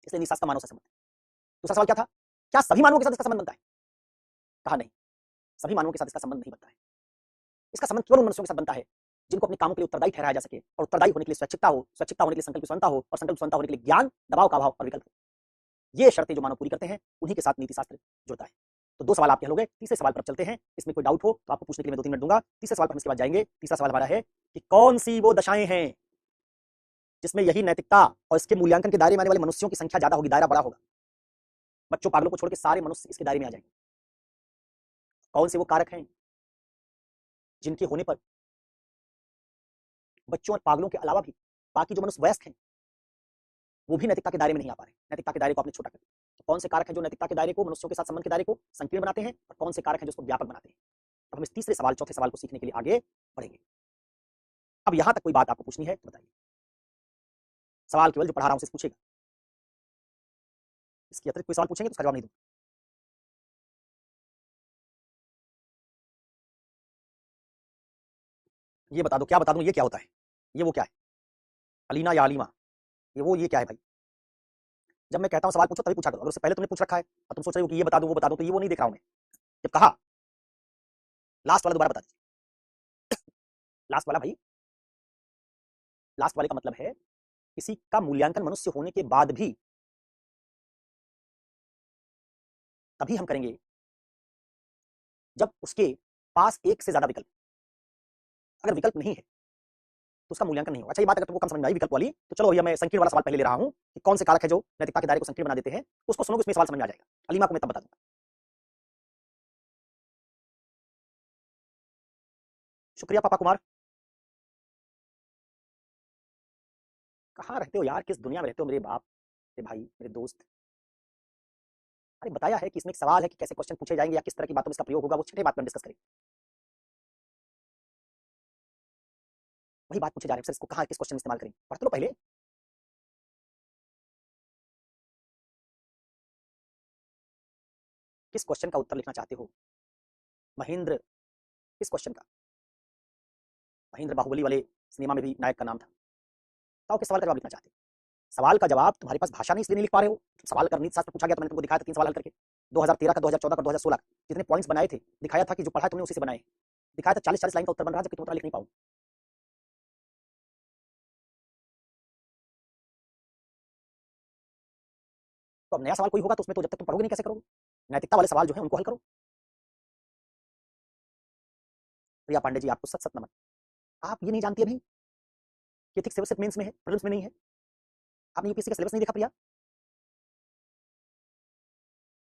इसलिए नीति शास्त्र का मानव से संबंध है। दूसरा सवाल क्या था, क्या सभी मानवों के साथ इसका संबंध बनता है? कहा नहीं, सभी मानवों के साथ इसका संबंध नहीं बनता है। इसका संबंध केवल उन मनुष्यों के साथ बनता है जिनको अपने कामों के लिए उत्तरदायी ठहराया जा सके, और उत्तरदायी होने के लिए स्वैच्छिकता हो, स्वैच्छिकता होने के लिए संकल्प स्वतंत्रता हो, और संकल्प स्वतंत्रता होने के लिए ज्ञान, दबाव का अभाव और विकल्प हो। ये शर्तें जो मानव पूरी करते हैं उन्हीं के साथ नीति शास्त्र जुड़ता है। तो दो सवाल आपके हल हो गए। तीसरे सवाल पर चलते हैं। इसमें कोई डाउट हो तो आपको पूछने के लिए मैं 2-3 मिनट दूंगा। तीसरे सवाल पर हम इसके बाद जाएंगे। तीसरा सवाल हमारा है कि कौन सी वो दशाएं हैं जिसमें यही नैतिकता और इसके मूल्यांकन के दायरे में आने वाले मनुष्यों की संख्या ज्यादा होगी, दायरा बड़ा होगा। बच्चों पागलों को छोड़ के सारे मनुष्य इसके दायरे में आ जाएंगे। कौन से वो कारक हैं जिनके होने पर बच्चों और पागलों के अलावा भी बाकी जो मनुष्य वयस्क हैं वो भी नैतिकता के दायरे में नहीं आ पा रहे, नैतिकता के दायरे को आपने छोटा कर दिया। तो कौन से कारक हैं जो नैतिकता के दायरे को, मनुष्यों के साथ संबंध के दायरे को संकीर्ण बनाते हैं, और कौन से कारक हैं जो उसको व्यापक बनाते हैं? अब हम इस तीसरे सवाल, चौथे सवाल को सीखने के लिए आगे बढ़ेंगे। अब यहां तक कोई बात आपको पूछनी है तो बताइए। सवाल केवल जो पढ़ा रहा हूं उसे पूछेगा, इसके अतिरिक्त कोई सवाल पूछेंगे तो उसका जवाब नहीं दूंगा। ये बता दो, क्या बता दूं, ये क्या होता है, ये वो क्या है, अलीना या अलीमा, ये वो, ये क्या है भाई? जब मैं कहता हूं सवाल पूछो तभी पूछा करो, अगर उससे पहले तुमने पूछ रखा है और तुम सोच रहे हो कि ये बता दूं वो बता दूं, तो ये वो नहीं देख रहा हूं मैं। जब कहा लास्ट वाला दोबारा बता दीजिए। लास्ट वाला भाई, लास्ट वाले का मतलब है किसी का मूल्यांकन मनुष्य होने के बाद भी तभी हम करेंगे जब उसके पास एक से ज्यादा विकल्प। अगर विकल्प नहीं है तो उसका मूल्यांकन नहीं होगा। अच्छा, ये बात अगर तुमको कम समझ में आई विकल्प वाली, तो चलो भैया मैं संकीर्ण वाला सवाल पहले ले रहा हूं कि कौन से कारक है जो नैतिकता के दायरे को संकीर्ण बना देते हैं। उसको सुनोगे उसमें सवाल समझ में आ जाएगा। अलीमा को मैं तब बता दूंगा। शुक्रिया पापा कुमार। कहाँ रहते हो यार, किस दुनिया में रहते हो मेरे बाप, मेरे भाई, मेरे दोस्त? अरे बताया है कि इसमें एक सवाल है कि कैसे क्वेश्चन पूछे जाएंगे या किस तरह की बातों में इसका प्रयोग होगा, वो छठे बात पर डिस्कस करेंगे। वही बात पूछे जा रहे हैं सर, इसको कहाँ किस क्वेश्चन में इस्तेमाल करेंगे, पढ़ तो लो पहले। किस क्वेश्चन का उत्तर लिखना चाहते हो महेंद्र? किस क्वेश्चन का? महेंद्र बाहुबली वाले सिनेमा में भी नायक का नाम था। बताओ किस सवाल का जवाब लिखना चाहते हो? सवाल का जवाब तुम्हारे पास भाषा नहीं इसलिए नहीं लिख पा रहे हो। सवाल का नीति शास्त्र पूछा गया तो मैंने तुमको दिखाया था 3 सवाल हल करके, 2013 का, 2014 का, 2016 का, जितने पॉइंट्स बनाए थे दिखाया था कि जो पढ़ा तुमने उसी से बनाए। दिखाया था 40-40 लाइन का उत्तर बन रहा, जबकि तुम उतना लिख नहीं पाओ। तो अब नया सवाल कोई होगा तो उसमें तो जब तक तुम पढ़ोगे नहीं कैसे करोगे? नैतिकता वाले सवाल जो है उनको हल करो। प्रिया पांडे जी, आपको सत सत नमन। आप ये नहीं जानती अभी कि एथिक्स सिर्फ मेंस में है, प्रीलिम्स में नहीं है? आपने यूपीएससी का सिलेबस नहीं देखा प्रिया?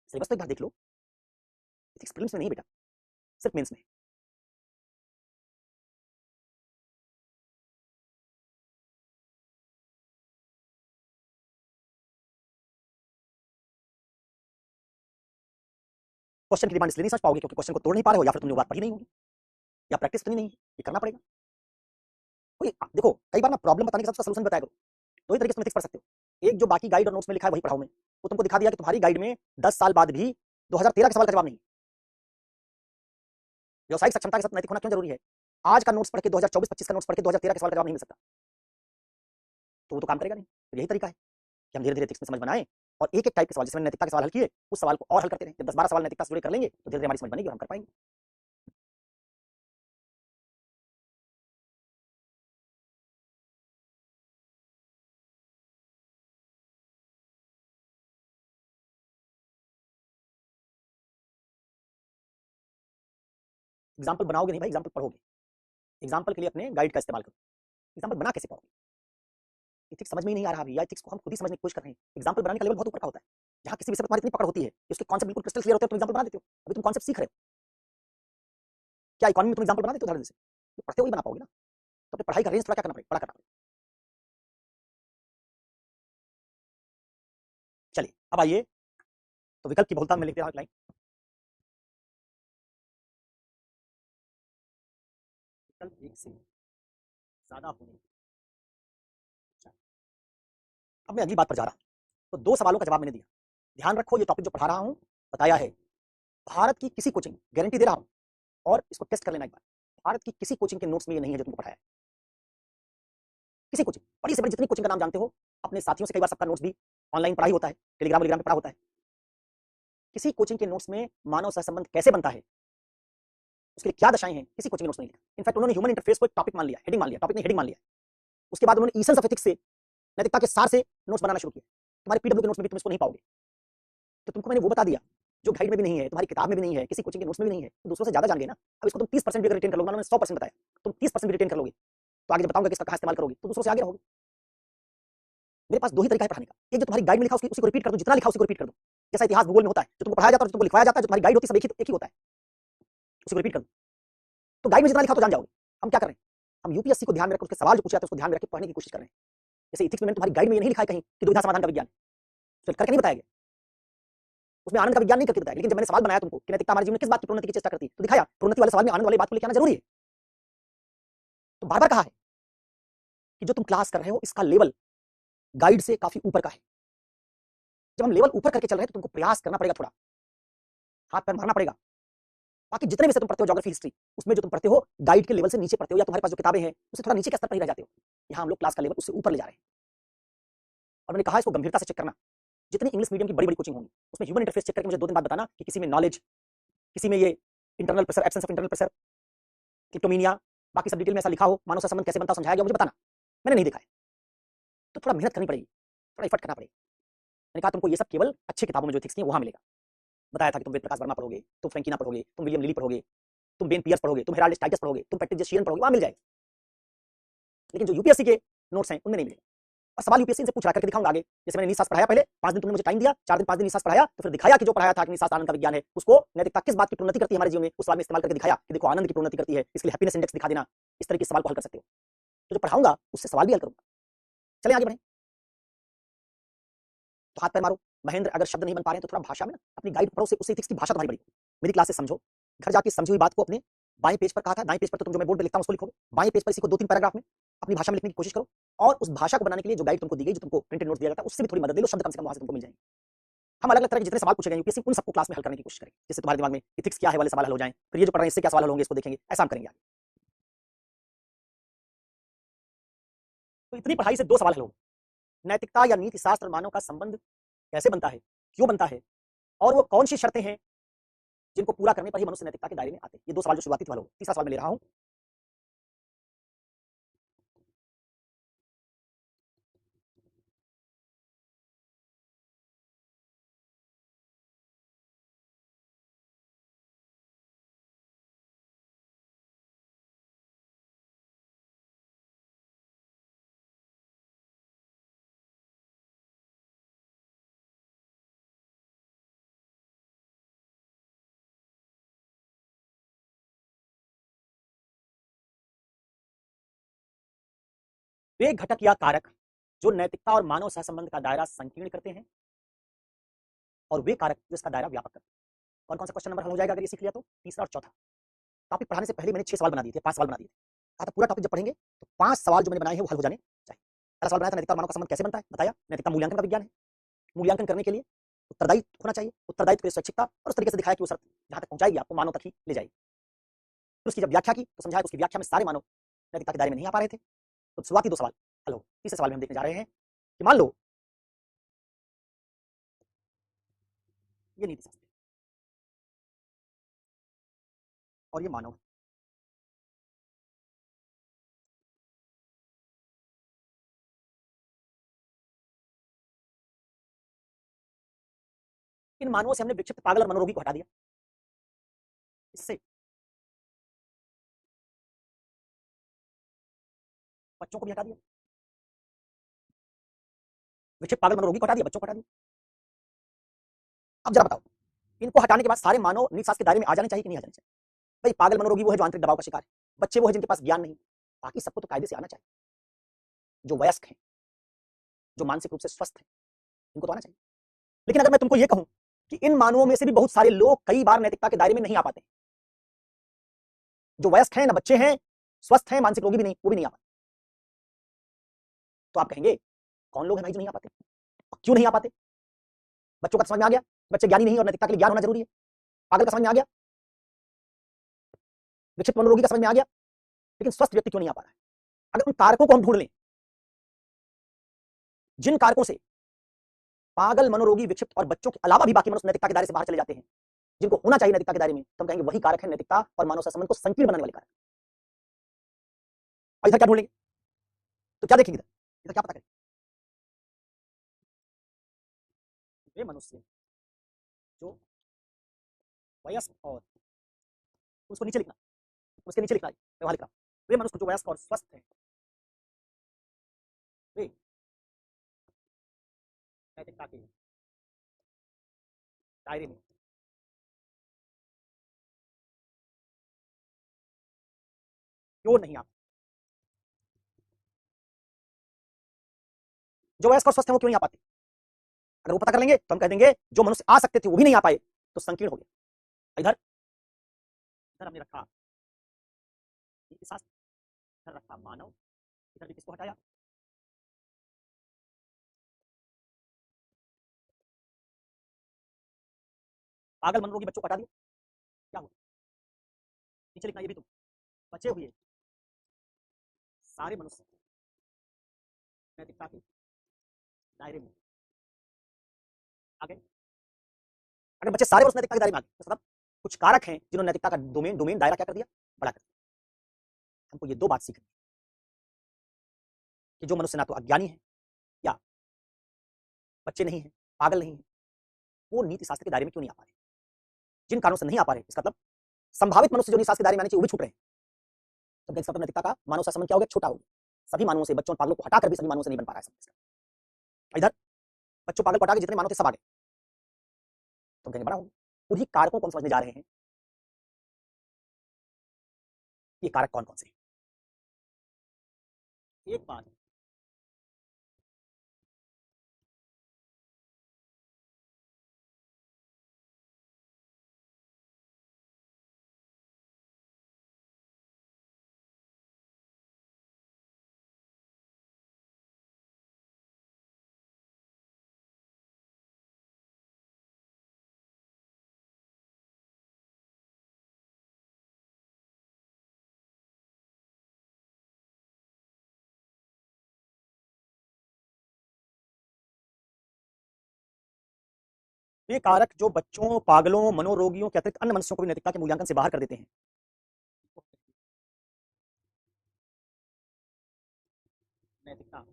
सिलेबस तो एक बार देख लो। एथिक्स प्रीलिम्स में नहीं बेटा, सिर्फ मेंस में। क्वेश्चन की डिमांड इसलिए नहीं समझ पाओगे क्योंकि क्वेश्चन को तोड़ नहीं पा रहे हो, या फिर तुमने वो बात पढ़ी नहीं होगी, या प्रैक्टिस इतनी नहीं है। ये करना पड़ेगा। कोई देखो, कई बार ना प्रॉब्लम बताने के साथ उसका सलूशन बताया करो। दो ही तरीके से तुम एथिक्स पढ़ सकते हो। एक जो बाकी गाइड और नोट्स में लिखा है वही पढ़ाओ मैं। वो तुमको दिखा दिया कि तुम्हारी गाइड में 10 साल बाद भी 2013 के सवाल का जवाब नहीं। व्यावसायिक सक्षमता के साथ नैतिक होना क्यों जरूरी है? आज का नोट्स पढ़ के 2024-25 का नोट्स पढ़ के 2013 के सवाल का जवाब नहीं मिल सकता, तो वो तो काम करेगा नहीं। तो यही तरीका है कि हम धीरे धीरे एथिक्स में समझ बनाएं और एक एक टाइप के सवाल, जिसमें नैतिकता के सवाल हल किए उस सवाल को और हल करते रहें। जब 10-12 सवाल नैतिकता से जुड़े कर लेंगे तो धीरे धीरे हमारी समझ बनेगी और हम कर पाएंगे। एग्जाम्पल बनाओगे नहीं भाई, एग्जाम्पल पढ़ोगे। एग्जाम्पल के लिए अपने गाइड का इस्तेमाल करो। एग्जाम्पल बना कैसे पाओगे? एथिक्स समझ में ही नहीं आ रहा अभी, या एथिक्स को हम खुद ही समझने की कोशिश कर रहे हैं। एग्जाम्पल बनाने का लेवल बहुत ऊपर का होता है। जहाँ किसी विषय पर तुम्हारी इतनी पकड़ होती है कि उसके कॉन्सेप्ट बिल्कुल क्रिस्टल क्लियर होते हैं, तुम एग्जाम्पल बना देते हो। अभी तुम कॉन्सेप्ट सीख रहे हो। क्या इकोनॉमी में तुम एग्जाम्पल बना देते हो उदाहरण से? तो पढ़ते हुए बना पाओगे ना। तो अपने पढ़ाई का रेंज थोड़ा क्या करना पड़ेगा, बड़ा करना पड़ेगा। चलिए अब आइए, तो विकल्प की बहुलता में लिखते हैं लाइन। विकल्प एक से ज्यादा होने। अच्छा, अब मैं अगली बात पर जा रहा हूं। तो दो सवालों का जवाब मैंने दिया। ध्यान रखो, ये टॉपिक जो पढ़ा रहा हूं बताया है भारत की किसी कोचिंग, गारंटी दे रहा हूं, और इसको टेस्ट कर लेना एक बार, भारत की किसी कोचिंग के नोट्स में ये नहीं है जो तुमको पढ़ाया है। किसी कोचिंग, बड़ी से बड़ी जितनी कोचिंग का नाम जानते हो, अपने साथियों से कई बार सबका नोट्स भी ऑनलाइन पढ़ाई होता है, टेलीग्राम पे पढ़ा होता है। किसी कोचिंग के नोट्स में मानव सहसंबंध कैसे बनता है, उसके लिए क्या दशाएं हैं, किसी कोचिंग के नोट्स में नहीं लिखा। इनफैक्ट उन्होंने ह्यूमन इंटरफेस को एक टॉपिक मान लिया, हेडिंग मान लिया, टॉपिक नहीं हेडिंग मान लिया। उसके बाद उन्होंने ईसेंस ऑफ एथिक्स से, नैतिकता के सार से नोट्स बनाना शुरू किया। तुम्हारे पीडब्ल्यू के नोट्स में भी तुम इसको नहीं पाओगे। तो तुमको मैंने वो बता दिया जो गाइड में भी नहीं है, तुम्हारी किताब में भी नहीं है, किसी कोचिंग के नोट्स में भी नहीं है, तो दूसरों से ज्यादा जान गए ना। अब इसको तुम 30% भी अगर रिटेन कर लोगे, मैंने 100% बताया, तुम 30% भी रिटेन कर लोगे, तो आगे जब बताऊंगा कि इसका कहां इस्तेमाल करोगे, तो दूसरों से आगे रहोगे। मेरे पास दो ही तरीका है पढ़ाने का, एक जो तुम्हारी गाइड में लिखा उसी को रिपीट कर दो, जितना लिखा उसी को रिपीट कर दो। जैसा इतिहास भूगोल में होता है, जो तुमको पढ़ाया जाता है, जो तुमको लिखवाया जाता है, जो तुम्हारी गाइड होती है, सब एक ही होता है, उसी को रिपीट कर दो। तो गाइड में जितना लिखा तो जान जाओगे। हम क्या कर रहे हैं, हम यूपीएससी को ध्यान में रखकर उसके सवाल जो पूछे जाते हैं उसको ध्यान में रख के पढ़ने की कोशिश कर रहे हैं। जैसे इथिक्स में तुम्हारी गाइड में ये नहीं लिखा है कहीं कि दुविधा समाधान का विज्ञान, तो करके नहीं बताया गया, उसमें आनंद का विज्ञान नहीं करके बताया। लेकिन जब मैंने सवाल बनाया तुमको कि नैतिकता हमारे जीवन में किस बात की प्रोन्नति की चेष्टा करती है, तो दिखाया प्रोन्नति वाले सवाल में आनंद वाली बात को लेकर आना जरूरी है। तो बार बार कहा है कि जो तुम क्लास कर रहे हो इसका लेवल गाइड से काफी ऊपर का है। जब हम लेवल ऊपर करके चल रहे हैं तो तुमको प्रयास करना पड़ेगा, थोड़ा हाथ पैर मारना पड़ेगा। बाकी जितने भी से तुम पढ़ते हो ज्योग्राफी हिस्ट्री, उसमें जो तुम पढ़ते हो गाइड के लेवल से नीचे पढ़ते हो, या तुम्हारे पास जो किताबें हैं उससे थोड़ा नीचे के स्तर पर ही रह जाते हो। यहाँ हम लोग क्लास का लेवल उससे ऊपर ले जा रहे हैं। और मैंने कहा इसको गंभीरता से चेक करना। जितनी इंग्लिश मीडियम की बड़ी बड़ी कोचिंग होंगी उसमें ह्यूमन इंटरफेस चेक करके मुझे 2 दिन बाद बताना कि किसी में नॉलेज, किसी में ये internal pressure, absence of internal pressure, kleptomania, बाकी सब डिटेल में ऐसा लिखा हो, मानव संबंध कैसे बनता समझाया गया, मुझे बताना। मैंने नहीं देखा है, तो थोड़ा मेहनत करनी पड़ेगी, थोड़ा एफर्ट करना पड़ेगा। मैंने कहा तुमको ये सब केवल अच्छी किताबों में जो एथिक्स की वहां मिलेगा। बताया था कि तुम वेद प्रकाश वर्मा पढ़ोगे, तुम फ्रैंकिना पढ़ोगे, तुम विलियम लिली पढ़ोगे, तुम बेन पियर्स पढ़ोगे, तुम हेराल्ड टाइटस पढ़ोगे, तुम पैट्रिक जे शीरन पढ़ोगे, वहां मिल जाएगा। लेकिन जो यूपीएससी के नोट्स हैं उनमें नहीं मिलेगा। और सवाल यूपीएससी से पूछ रहा करके दिखाऊंगा आगे। जैसे मैंने नीतिशास्त्र पढ़ाया, पहले 5 दिन तुमने मुझे टाइम दिया, 4 दिन 5 दिन नीतिशास्त्र पढ़ाया, तो फिर दिखाया कि जो पढ़ाया था कि नीतिशास्त्र आनंद का विज्ञान है, उसको नैतिकता किस बात की प्रोन्नति करती है हमारे जीवन में, उस सवाल में इस्तेमाल करके दिखाया कि देखो आनंद की प्रोन्नति करती है, इसके लिए हैप्पीनेस इंडेक्स दिखा देना। इस तरह के सवाल को हल कर सकते हो। तो जो पढ़ाऊंगा उससे सवाल भी हल करूंगा। चले आगे बढ़े, तो हाथ पैर मारो। महेंद्र, अगर शब्द नहीं बन पा रहे हैं तो थोड़ा भाषा में ना अपनी गाइड पढ़ो, उससे एथिक्स की भाषा तुम्हारी बड़ी। मेरी क्लास से समझो, घर जाके समझी हुई बात को अपने बाएं पेज पर, कहा था दाएं पेज पर तो तुम जो मैं बोर्ड पे लिखता हूं उसको लिखोगे, बाएं पेज पर इसी को 2-3 पैराग्राफ में अपनी भाषा में लिखने की कोशिश करो। और उस भाषा को बनाने के लिए जो गाइड तुमको दी गई, जो तुमको प्रिंटेड नोट्स दिया जाता है, उससे भी थोड़ी मदद ले लो, शब्द कम से कम वहां से तुमको मिल जाएंगे। हम अलग अलग तरह के जितने सवाल पूछे गए यूपीएससी, उन सबको क्लास में हल करने की कोशिश करेंगे, जिससे तुम्हारे दिमाग में एथिक्स क्या है वाले सवाल हल हो जाएं। फिर ये जो पढ़ रहे हैं इससे क्या सवाल हल होंगे इसको देखेंगे, ऐसा हम करेंगे आगे। तो इतनी पढ़ाई से 2 सवाल हल होंगे, नैतिकता या नीति शास्त्र और मानव का संबंध कैसे बनता है, क्यों बनता है, और वो कौन सी शर्तें हैं जिनको पूरा करने पर ही मनुष्य नैतिकता के दायरे में आते हैं। ये 2 सवाल जो शुरुआती सवाल होंगे। तीसरा सवाल मैं ले रहा हूं, वे घटक या कारक जो नैतिकता और मानव सहसंबंध का दायरा संकीर्ण करते हैं, और वे कारक जो इसका दायरा व्यापक करते हैं। कौन कौन सा क्वेश्चन नंबर हल हो जाएगा अगर ये सीख लिया तो? तीसरा और चौथा। टॉपिक पढ़ाने से पहले मैंने 6 सवाल बना दिए थे, 5 सवाल बना दिए थे। कहा था पूरा टॉपिक जब पढ़ेंगे तो 5 सवाल जो मैंने बनाए हैं वो हल हो जाने चाहिए। पहला सवाल बनाया था नैतिकता और मानव का संबंध कैसे बनता है, बताया। नैतिकता मूल्यांकन का विज्ञान है, मूल्यांकन करने के लिए उत्तरदायी होना चाहिए, उत्तरदायित्व की स्वैच्छिकता, और उस तरीके से दिखाया कि वो शर्त जहां तक पहुंचाएगी आपको मानव तक ही ले जाएगी। फिर उसकी जब व्याख्या की तो समझाया उसकी व्याख्या में सारे मानव नैतिकता के दायरे में नहीं आ पा रहे थे। तो शुरुआती 2 सवाल हल हो। तीसरे सवाल में हम देखने जा रहे हैं कि मान लो ये नीति शास्त्र और ये मानव है। इन मानवों से हमने विक्षिप्त, पागल और मनोरोगी को हटा दिया। इससे बच्चों को भी हटा दिया, विक्षिप्त, पागल, मनोरोगी को हटा दिया, बच्चों को हटा दिया। अब जरा बताओ, इनको हटाने के बाद सारे मानव नीति शास्त्र के दायरे में आ जाने चाहिए कि नहीं आ जाने चाहिए? भाई पागल मनोरोगी वो है जो आंतरिक दबाव का शिकार है, बच्चे वो है जिनके पास ज्ञान नहीं, बाकी सबको तो कायदे से आना चाहिए। जो वयस्क हैं, जो मानसिक रूप से स्वस्थ हैं, इनको तो आना चाहिए। लेकिन अगर मैं तुमको ये कहूं कि इन मानवों में से भी बहुत सारे लोग कई बार नैतिकता के दायरे में नहीं आ पाते, जो वयस्क हैं, ना बच्चे हैं, स्वस्थ हैं, मानसिक रोगी भी नहीं, वो भी नहीं आ पाते, तो आप कहेंगे कौन लोग हैं भाई जो नहीं आ पाते, क्यों नहीं आ पाते? बच्चों का समझ में आ गया, बच्चे ज्ञानी नहीं और नैतिकता के लिए ज्ञान होना जरूरी है। पागल का समझ में आ गया, विक्षिप्त मनोरोगी का समझ में आ गया, लेकिन स्वस्थ व्यक्ति क्यों नहीं आ पा रहा है? अगर उन कारकों को हम ढूंढ लें, जिन कारकों से पागल, मनोरोगी, विक्षिप्त और बच्चों के अलावा भी बाकी मनुष्य नैतिकता के दायरे से बाहर चले जाते हैं, जिनको होना चाहिए नैतिकता के दायरे में, तो हम कहेंगे वही कारक है नैतिकता और मानव सहसंबंध को संकीर्ण बनाने वाले कारक। और इधर क्या ढूंढ लेंगे? तो क्या देखेंगे? इधर क्या पता करें? वे मनुष्य जो वयस्क और, उसको नीचे लिखना, उसके नीचे लिखना है, मैं वहां लिख रहा हूं, वे मनुष्य जो वयस्क और स्वस्थ है, वे नैतिकता के दायरे में क्यों नहीं आते? जो वयस्क और स्वस्थ है वो क्यों नहीं आ पाते? अगर वो पता कर लेंगे तो हम कह देंगे जो मनुष्य आ सकते थे वो भी नहीं आ पाए, तो संकीर्ण हो गया। इधर इधर हमने रखा नीतिशास्त्र, इधर रखा मानव, इधर भी किसको हटाया? पागल, मनोरोगी बच्चों को हटा दिया, क्या हुआ? नीचे लिखना ये भी तुम, बचे हुए सारे मनुष्य नैतिकता के दायरे में आ गए। अगर बच्चे सारे मनुष्य नैतिकता के दायरे में आ गए तो मतलब कुछ कारक हैं जिन्होंने नैतिकता का डोमेन डोमेन दायरा क्या कर दिया? बड़ा कर दिया। हमको ये दो बात सीखनी कि जो मनुष्य ना तो अज्ञानी है या बच्चे नहीं है, पागल नहीं है, वो नीति शास्त्र के दायरे में क्यों नहीं आ पा रहे? जिन कारणों से नहीं आ पा रहे, इसका मतलब संभावित मनुष्य जो नीति शास्त्र के दायरे में आने चाहिए वो भी छूट रहे हैं। तो इसका मतलब नैतिकता का मानव सहसंबंध क्या हो गया? छोटा हो गया। सभी मानवों से, बच्चों और पागलों को हटाकर भी सभी मानवों से नहीं बन पा रहा है। इधर बच्चों पागल को हटा के जितने मानव थे सब आ गए, तो कहेंगे बड़ा हो। उन्हीं कारकों को हम समझने जा रहे हैं, ये कारक कौन कौन से? एक बात ये कारक जो बच्चों, पागलों, मनोरोगियों के अतिरिक्त अन्य मनुष्यों को भी नैतिकता के मूल्यांकन से बाहर कर देते हैं, नैतिकता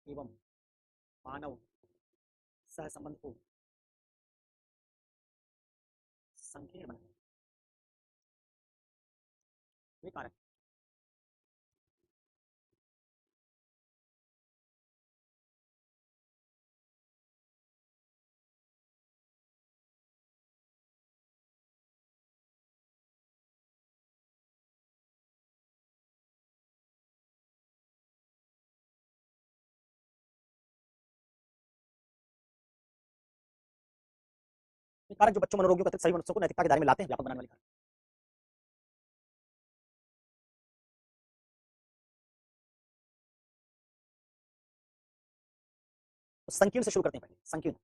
एवं मानव सहसंबंध को संकीर्ण बनाते हैं। ये कारक ये कारक जो बच्चों, मनोरोगियों के अतिरिक्त सभी मनुष्यों को नैतिकता के दायरे में लाते हैं, व्यापक बनाने वाले कारक। तो संकीर्ण से शुरू करते हैं, पहले संकीर्ण,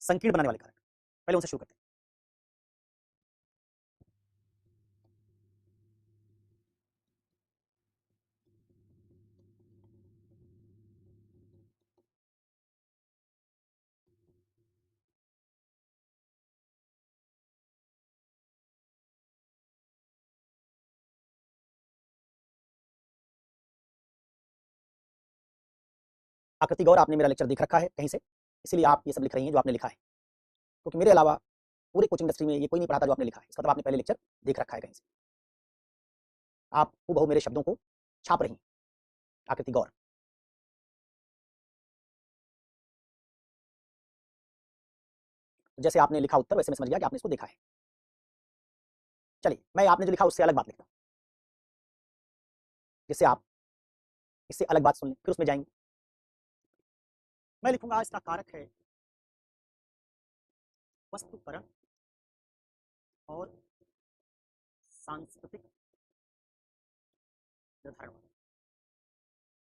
संकीर्ण बनाने वाले कारक पहले उनसे शुरू करते हैं। आकृति गौर, आपने मेरा लेक्चर देख रखा है कहीं से, इसीलिए आप ये सब लिख रही हैं जो आपने लिखा है, क्योंकि मेरे अलावा पूरे कोचिंग इंडस्ट्री में ये कोई नहीं पढ़ाता जो आपने लिखा है। इसका मतलब आपने पहले लेक्चर देख रखा है कहीं से, आप हूबहू मेरे शब्दों को छाप रही हैं। आकृति गौर, जैसे आपने लिखा उत्तर वैसे मैं समझ गया कि आपने इसको देखा है। चलिए, मैं आपने जो लिखा उससे अलग बात लिखता हूं, जिससे आप इससे अलग बात सुन लें, फिर उसमें जाएंगे। मैं लिखूंगा इसका कारक है वस्तुकरण और सांस्कृतिक निर्धारणवाद।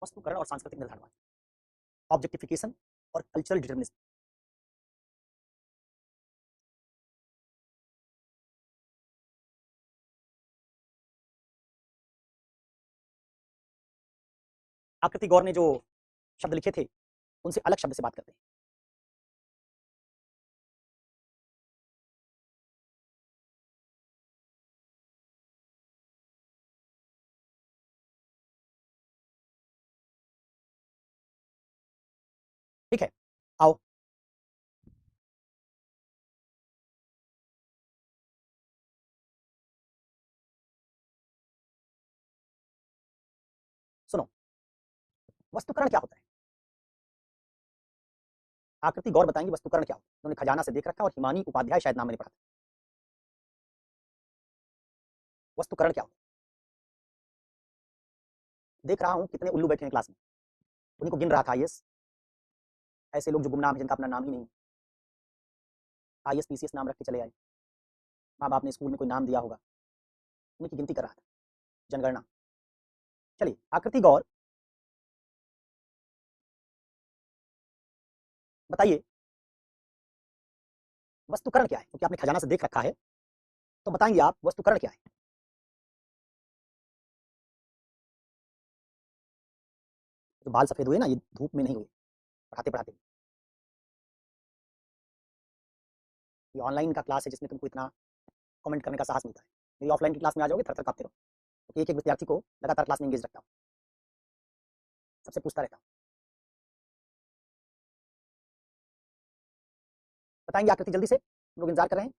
वस्तुकरण और सांस्कृतिक निर्धारणवाद, ऑब्जेक्टिफिकेशन और कल्चरल डिटर्मिनिज्म। आकृति गौर ने जो शब्द लिखे थे उनसे अलग शब्द से बात करते हैं। ठीक है, आओ। सुनो, वस्तुकरण क्या होता है? आकृति गौर बताएंगे वस्तुकरण क्या होता है। उन्होंने खजाना से देख रखा और हिमानी उपाध्याय शायद नाम मैंने पढ़ा था। वस्तुकरण क्या होता है? देख रहा हूं कितने उल्लू बैठे हैं क्लास में, उन्हीं को गिन रहा था। आईएएस, ऐसे लोग जो गुमनाम है, जिनका अपना नाम ही नहीं, आईएएस पीसीएस नाम रख के चले आए, माँ बाप ने स्कूल में कोई नाम दिया होगा, उन्हीं की गिनती कर रहा था, जनगणना। चलिए, आकृति गौर बताइए वस्तुकरण क्या है, क्योंकि आपने खजाना से देख रखा है, तो बताएंगे आप वस्तुकरण क्या है? जो बाल सफेद हुए ना, ये धूप में नहीं हुए, पढ़ाते पढ़ाते। ये ऑनलाइन का क्लास है जिसमें तुमको इतना कमेंट करने का साहस मिलता है। मेरी ऑफलाइन की क्लास में आ जाओगे, थर थर कांपते रहो, क्योंकि एक एक विद्यार्थी को लगातार क्लास में एंगेज रखता हूँ, सबसे पूछता रहता हूँ। बताएंगे आकृति जल्दी से, लोग इंतजार कर रहे हैं।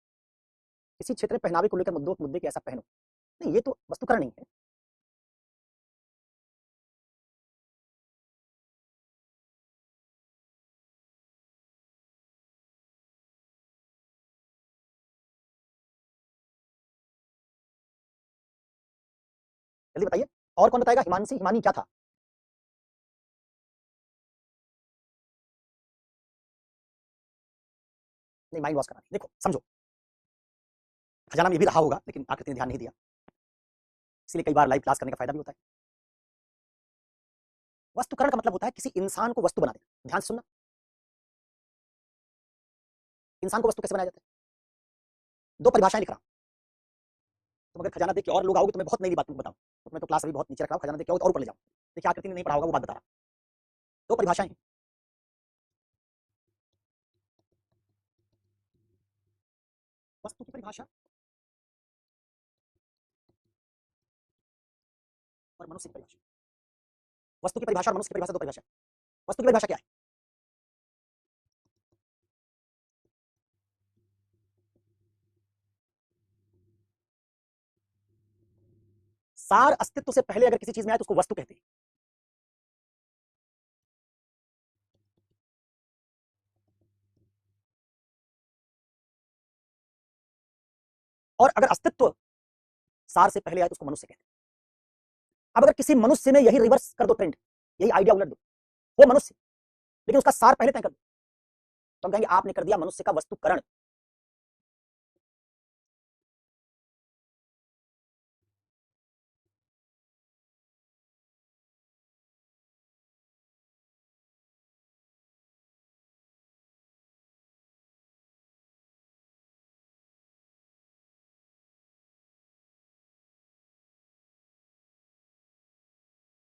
किसी क्षेत्र में पहनावे को लेकर मुद्दे के ऐसा पहनो। नहीं, ये तो वस्तुकरण नहीं है। जल्दी बताइए। और कौन बताएगा? हिमांशी, हिमानी क्या था? नहीं, माइंड वॉश करानी। देखो, समझो, खजाना में ये भी रहा होगा, लेकिन आकृति ने ध्यान नहीं दिया, इसलिए कई बार लाइव क्लास करने का फायदा भी होता है। वस्तुकरण का मतलब होता है किसी इंसान को वस्तु बना देना। ध्यान से सुनना, इंसान को वस्तु कैसे बनाया जाता है? दो परिभाषाएं लिख रहा हूं। तुम अगर खजाना देख के और लोग आओगे तो मैं बहुत नई बात तुमको बताऊं, तो मैं तो क्लास अभी बहुत नीचे रख रहा हूं, खजाना देख के और ऊपर ले जाऊं। देखिए, आकृति ने नहीं पढ़ा होगा, वो बात बता रहा हूं। दो परिभाषाएं हैं, वस्तु की परिभाषा और मनुष्य की परिभाषा। वस्तु की परिभाषा और मनुष्य की परिभाषा, दो परिभाषा। वस्तु की परिभाषा क्या है? सार अस्तित्व से पहले अगर किसी चीज में आए तो उसको वस्तु कहते हैं। और अगर अस्तित्व सार से पहले आए तो उसको मनुष्य कहते हैं। अब अगर किसी मनुष्य में यही रिवर्स कर दो, ट्रेंड, यही आइडिया उलट दो, वो मनुष्य, लेकिन उसका सार पहले तय कर दो, तो हम कहेंगे आपने कर दिया मनुष्य का वस्तुकरण।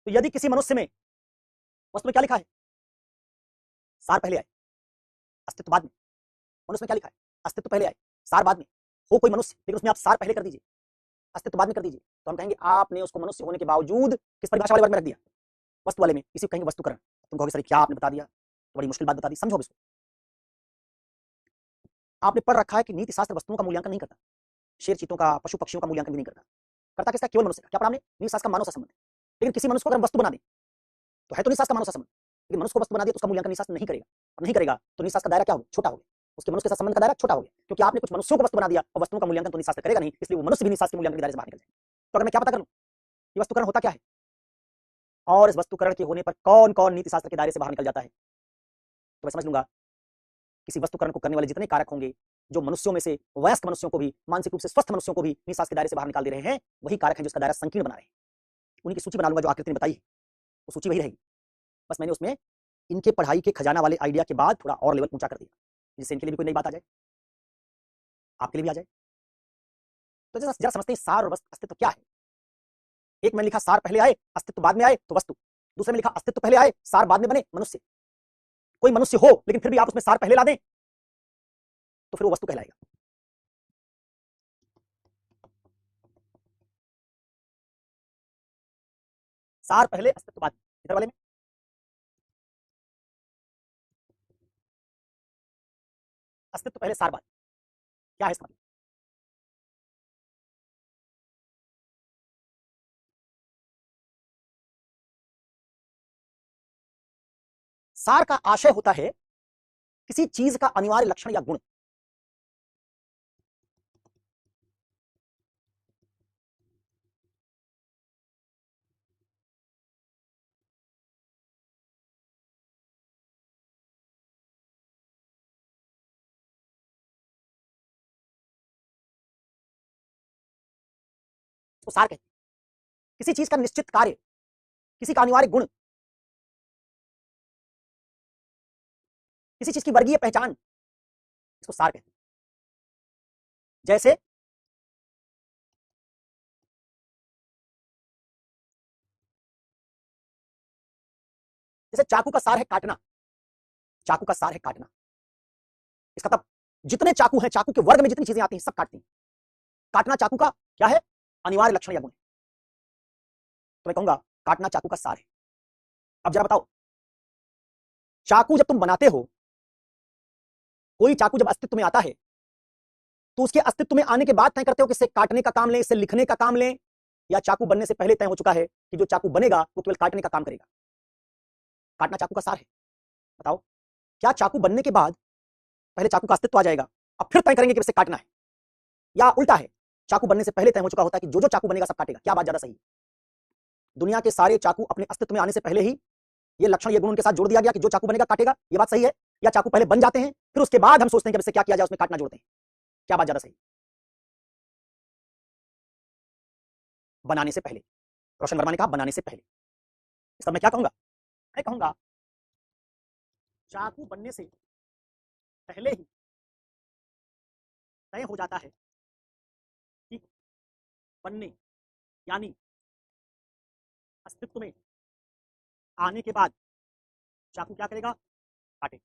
तो यदि किसी मनुष्य में, वस्तु में क्या लिखा है? सार पहले आए, अस्तित्व बाद में। मनुष्य में क्या लिखा है? अस्तित्व पहले आए, सार बाद में। हो कोई मनुष्य, लेकिन उसमें आप सार पहले कर दीजिए, अस्तित्व बाद में कर दीजिए, तो हम कहेंगे आपने उसको मनुष्य होने के बावजूद किस परिभाषा वाले वर्ग में रख दिया? वस्तु वाले में। इसी को कहेंगे वस्तुकरण। तुम कहोगे सर क्या आपने बता दिया, तो बड़ी मुश्किल बात बता दी। समझो इसको, आपने पढ़ रखा है कि नीति शास्त्र वस्तुओं का मूल्यांकन नहीं करता, शेर चीतों का, पशु पक्षियों का मूल्यांकन भी नहीं करता। करता किसका? केवल मनुष्य का। क्या पढ़ा हमने? नीति शास्त्र का मानव से संबंध है। लेकिन किसी मनुष्य को अगर हम वस्तु बना दें तो है तो नीति शास्त्र का मानव से संबंध, लेकिन मनुष्य को वस्तु बना दिया तो उसका मूल्यांकन नीति शास्त्र नहीं करेगा। और नहीं करेगा तो नीति शास्त्र का दायरा क्या हो? छोटा हो गया, उसके मनुष्य के साथ संबंध का दायरा छोटा हो गया, क्योंकि आपने कुछ मनुष्यों को वस्तु बना दिया और वस्तुओं का मूल्यांकन तो नीति शास्त्र करेगा नहीं, इसलिए वो मनुष्य भी नीति शास्त्र के मूल्यांकन के दायरे से बाहर निकल जाएगा। तो अगर मैं क्या पता कर लूं कि वस्तुकरण होता क्या है और इस वस्तुकरण के होने पर कौन कौन नीति शास्त्र के दायरे से बाहर निकल जाता है, तो मैं समझ लूंगा किसी वस्तुकरण को करने वाले जितने कारक होंगे, जो मनुष्यों में से वयस्क मनुष्यों को भी, मानसिक रूप से स्वस्थ मनुष्यों को भी नीति शास्त्र के दायरे से बाहर निकाल दे रहे हैं, वही कारक हैं जो इसका दायरा संकीर्ण बना रहे हैं। उन्हीं की सूची बना लूंगा जो आकृति ने बताई है, वो सूची वही रहेगी। बस मैंने उसमें इनके पढ़ाई के खजाना वाले आइडिया के बाद थोड़ा और लेवल ऊंचा कर दिया, जिससे इनके लिए भी कोई नई बात आ जाए, आपके लिए भी आ जाए। तो जरा समझते हैं सार और अस्तित्व क्या है। एक मैंने लिखा सार पहले आए, अस्तित्व बाद में आए, तो वस्तु। दूसरे में लिखा अस्तित्व पहले आए सार बाद में बने मनुष्य। कोई मनुष्य हो लेकिन फिर भी आप उसमें सार पहले ला दें तो फिर वो वस्तु कहलाएगा। सार पहले अस्तित्व बाद, इधर वाले में अस्तित्व पहले सार बाद, क्या है इसका मतलब? सार का आशय होता है किसी चीज का अनिवार्य लक्षण या गुण। इसको सार कहते हैं। किसी चीज का निश्चित कार्य, किसी का अनिवार्य गुण, किसी चीज की वर्गीय पहचान, इसको सार कहते हैं। जैसे जैसे चाकू का सार है काटना, चाकू का सार है काटना। इसका मतलब जितने चाकू हैं, चाकू के वर्ग में जितनी चीजें आती हैं सब काटती हैं। काटना चाकू का क्या है? अनिवार्य लक्षण या गुण है। तो मैं कहूंगा काटना चाकू का सार है। अब जरा बताओ, चाकू जब तुम बनाते हो, कोई चाकू जब अस्तित्व में आता है तो उसके अस्तित्व में आने के बाद तय करते हो कि इसे काटने का काम लें, इसे लिखने का काम लें, या चाकू बनने से पहले तय हो चुका है कि जो चाकू बनेगा वो केवल काटने का काम करेगा? काटना चाकू का सार है। बताओ, क्या चाकू बनने के बाद पहले चाकू का अस्तित्व आ जाएगा अब फिर तय करेंगे कि इसे काटना है, या उल्टा है, चाकू बनने से पहले तय हो चुका होता है कि जो जो चाकू बनेगा सब काटेगा? क्या बात ज्यादा सही है? दुनिया के सारे चाकू अपने अस्तित्व में आने से पहले ही ये लक्षण, ये गुण उनके साथ जोड़ दिया गया कि जो चाकू बनेगा काटेगा? ये बात सही है? या चाकू पहले बन जाते हैं फिर उसके बाद हम सोचते हैं कि इससे क्या किया जाए, उसमें काटना जोड़ते हैं? क्या बात ज्यादा सही? बनाने से पहले। रोशन वर्मा ने कहा बनाने से पहले। इसका मैं क्या कहूंगा? मैं कहूंगा चाकू बनने से पहले ही तय हो जाता है कि बनने यानी अस्तित्व में आने के बाद चाकू क्या करेगा? काटे।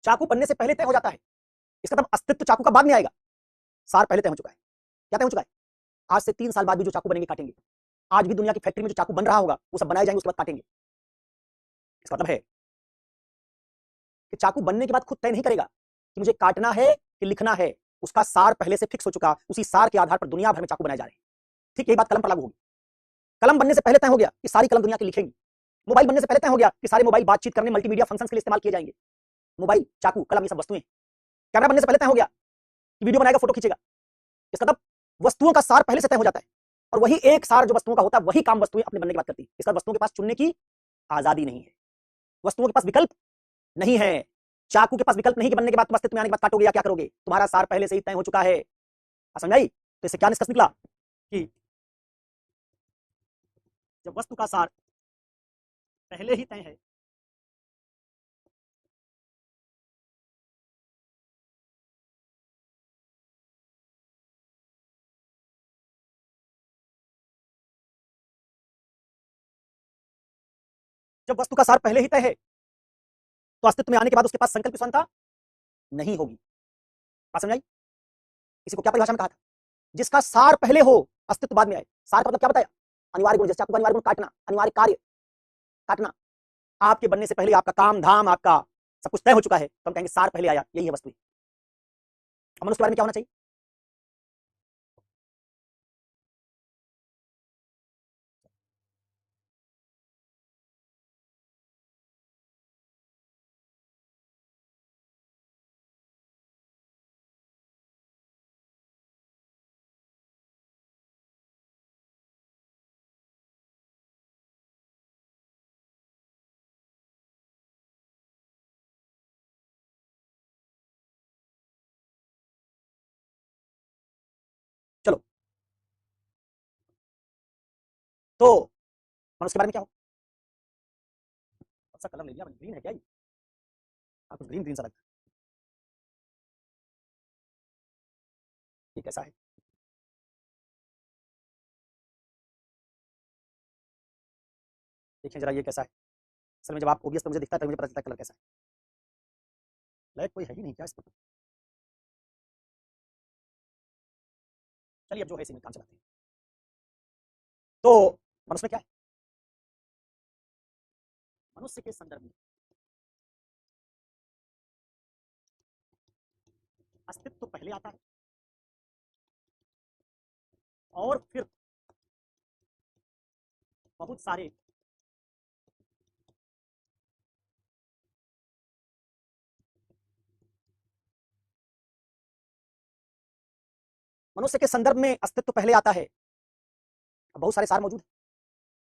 चाकू बनने से पहले तय हो जाता है, इसका मतलब अस्तित्व चाकू का बाद में आएगा। सार पहले तय हो चुका है। क्या तय हो चुका है? आज से 3 साल बाद भी जो चाकू बनेंगे काटेंगे। आज भी दुनिया की फैक्ट्री में जो चाकू बन रहा होगा वो सब बनाए जाएंगे, उसके बाद काटेंगे। इसका मतलब है कि चाकू बनने के बाद खुद तय नहीं करेगा कि मुझे काटना है कि लिखना है। उसका सार पहले से फिक्स हो चुका, उसी सार के आधार पर दुनिया भर में चाकू बनाए जा रहे हैं। ठीक यही बात कलम पर लागू होगी। कलम बनने से पहले तय हो गया कि सारी कलम दुनिया की लिखेंगी। मोबाइल बनने से पहले तय हो गया कि सारे मोबाइल बातचीत करने, मल्टीमीडिया फंक्शन के लिए इस्तेमाल किए जाएंगे। मोबाइल, चाकू, कलम, ये सब वस्तुएं। कैमरा बनने से पहले तय हो गया कि वीडियो बनाएगा, फोटो खींचेगा। इसका मतलब वस्तुओं का सार पहले से तय हो जाता है, और वही एक सार जो वस्तुओं का होता है वही काम वस्तुएं अपने बनने की बात करती है। इसका वस्तुओं के पास चुनने की आजादी नहीं है, वस्तुओं के पास विकल्प नहीं है। चाकू के पास विकल्प नहीं कि बनने के बाद तुम अस्तित्व में आने के बाद काटोगे या क्या करोगे, तुम्हारा सार पहले से ही तय हो चुका है। समझ आई? तो इससे क्या निष्कर्ष निकला कि जब वस्तु का सार पहले ही तय है, जब वस्तु का सार पहले ही तय है तो अस्तित्व में आने के बाद उसके पास संकल्प की स्वतंत्रता नहीं होगी। बात समझ आई? इसी को क्या परिभाषा में कहा था? जिसका सार पहले हो, अस्तित्व बाद में आए। सार का मतलब क्या बताया? अनिवार्य गुण। जैसे आपको अनिवार्य गुण काटना, अनिवार्य कार्य काटना, आपके बनने से पहले आपका काम धाम, आपका सब कुछ तय हो चुका है, तो हम कहेंगे सार पहले आया, यही है वस्तु। अब मनुष्य के बारे में क्या होना चाहिए? चलो, तो मनुष्य के बारे में क्या हो? अच्छा कलम ले लिया, ग्रीन है क्या ये? कुछ ग्रीन ग्रीन सा लगता है। ये कैसा है? देखिए जरा ये कैसा है? असल में जब आप ओबियस तो मुझे दिखता है, तो मुझे पता चलता है कलर कैसा है। लाइट कोई है ही नहीं क्या इसमें? चलिए अब जो है इसी में काम चलाते हैं। तो मनुष्य में क्या है? मनुष्य के संदर्भ में अस्तित्व पहले आता है और फिर बहुत सारे मनुष्य के संदर्भ में अस्तित्व पहले आता है। अब बहुत सारे सार मौजूद हैं,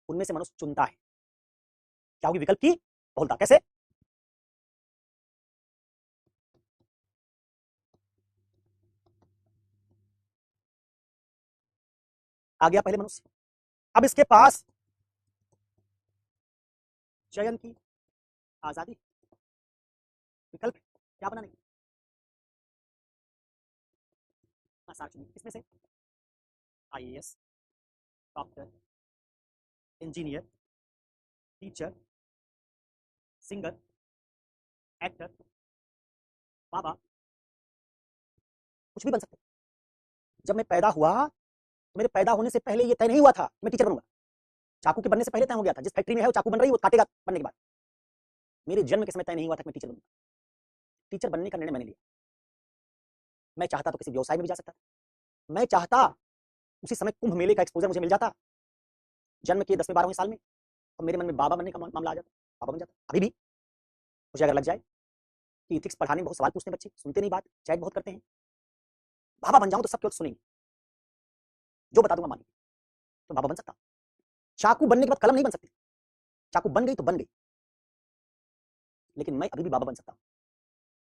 उनमें से मनुष्य चुनता है। क्या होगी? विकल्प की बहुलता। कैसे? आ गया पहले मनुष्य, अब इसके पास चयन की आजादी, विकल्प है। क्या बनाने की? सार चुनिए। किसमें से? IAS, doctor, engineer, teacher, singer, actor, बाबा, कुछ भी बन सकते हैं। जब मैं पैदा हुआ तो मेरे पैदा होने से पहले ये तय नहीं हुआ था मैं टीचर बनूंगा। चाकू के बनने से पहले तय हो गया था, जिस फैक्ट्री में है वो चाकू बन रही है, वो काटेगा बनने के बाद। मेरे जन्म के समय तय नहीं हुआ था कि मैं टीचर बनूंगा। टीचर बनने का निर्णय मैंने लिया। मैं चाहता तो किसी व्यवसाय में भी जा सकता था। मैं चाहता उसी समय कुंभ मेले का एक्सपोजर मुझे मिल जाता जन्म के 10वें 12वें साल में, और मेरे मन में बाबा बनने का मामला आ जाता, बाबा बन जाता। अभी भी मुझे अगर लग जाए कि इथिक्स पढ़ाने में बहुत सवाल पूछते हैं बच्चे, सुनते नहीं बात, चैट बहुत करते हैं, बाबा बन जाऊं तो सब केवल सुनेंगे, जो बता दूंगा मानेंगे, तो बाबा बन सकता। चाकू बनने के बाद कलम नहीं बन सकती। चाकू बन गई तो बन गई, लेकिन मैं अभी भी बाबा बन सकता हूं।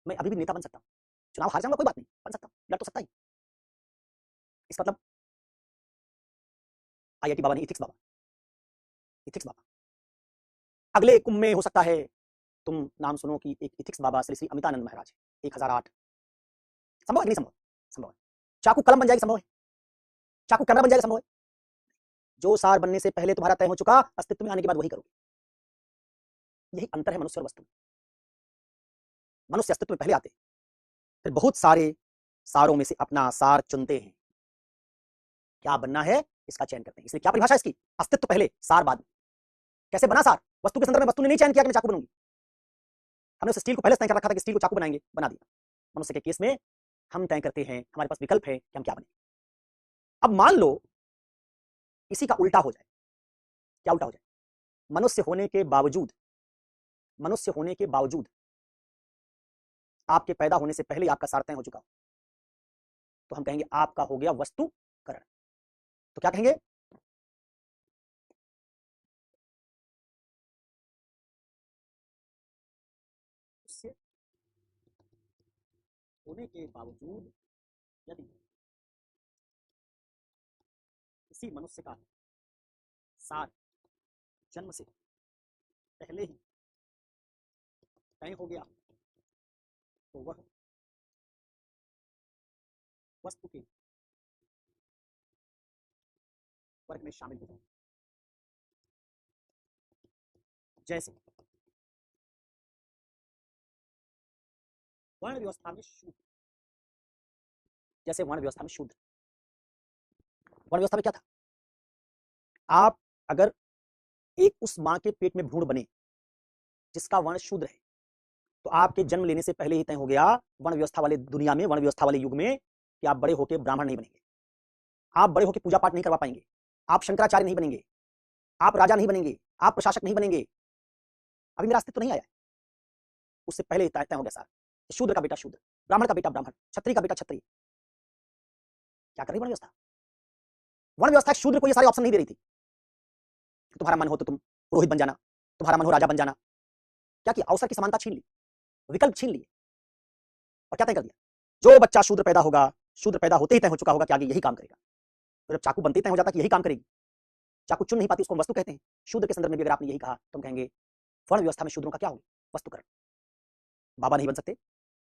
मैं अभी भी नेता बन सकता हूं। चुनाव हार जाऊंगा कोई बात नहीं, बन सकता हूं, लड़ तो सकता ही। इस मतलब आईआईटी बाबा नहीं, इथिक्स बाबा। इथिक्स बाबा अगले कुंभ में हो सकता है तुम नाम सुनो कि एक इथिक्स बाबा श्री श्री अमितानंद महाराज 1008। संभव है कि नहीं संभव? संभव है। चाकू कलम बन जाएगी, संभव है। चाकू कैमरा बन जाएगा, संभव है। जो सार बनने से पहले तुम्हारा तय हो चुका, अस्तित्व में आने के बाद वही करोगे। यही अंतर है मनुष्य और वस्तु में। मनुष्य अस्तित्व में पहले आते हैं, फिर बहुत सारे सारों में से अपना सार चुनते हैं। क्या बनना है इसका चयन करते हैं। इसलिए क्या परिभाषा है इसकी? अस्तित्व पहले, सार बाद में। कैसे बना सार? वस्तु के संदर्भ में वस्तु ने नहीं चयन किया कि मैं चाकू बनूंगी। हमने उस स्टील को पहले तय कर रखा था कि स्टील को चाकू बनाएंगे, बना दिया। मनुष्य के केस में हम तय करते हैं, हमारे पास विकल्प है कि हम क्या बने। अब मान लो इसी का उल्टा हो जाए। क्या उल्टा हो जाए? मनुष्य होने के बावजूद, मनुष्य होने के बावजूद आपके पैदा होने से पहले आपका सार तय हो चुका हो, तो हम कहेंगे आपका हो गया वस्तुकरण। तो क्या कहेंगे? उससे होने के बावजूद यदि किसी मनुष्य का सार जन्म से पहले ही तय हो गया, तो वह वस्तु के वर्ग में शामिल हो जाए। जैसे वर्ण व्यवस्था में शूद्र, जैसे वर्ण व्यवस्था में शूद्र, वर्ण व्यवस्था में क्या था? आप अगर एक उस मां के पेट में भ्रूण बने जिसका वर्ण शूद्र है, तो आपके जन्म लेने से पहले ही तय हो गया वर्ण व्यवस्था वाले दुनिया में, वर्ण व्यवस्था वाले युग में, कि आप बड़े होकर ब्राह्मण नहीं बनेंगे, आप बड़े होकर पूजा पाठ नहीं करवा पाएंगे, आप शंकराचार्य नहीं बनेंगे, आप राजा नहीं बनेंगे, आप प्रशासक नहीं बनेंगे। अभी मेरा अस्तित्व नहीं आया, उससे पहले ही तय हो गया सर। शूद्र का बेटा शूद्र, ब्राह्मण का बेटा ब्राह्मण, क्षत्रिय का बेटा क्षत्रिय। क्या कर रही वर्ण व्यवस्था? वर्ण व्यवस्था शूद्र को ये सारे ऑप्शन नहीं दे रही थी। तुम्हारा मन हो तो तुम पुरोहित बन जाना, तुम्हारा मन हो राजा बन जाना। क्या किया? अवसर की समानता छीन ली, विकल्प छीन लिए, और क्या तय कर दिया? जो बच्चा शूद्र पैदा होगा, शूद्र पैदा होते ही तय हो चुका होगा कि आगे यही काम करेगा। तो जब चाकू बनते ही तय हो जाता कि यही काम करेगी, चाकू चुन नहीं पाती, उसको वस्तु कहते हैं। शूद्र के संदर्भ में भी अगर आपने यही कहा तो हम कहेंगे वर्ण व्यवस्था में शूद्रों का क्या होगा? वस्तुकरण। बाबा नहीं बन सकते,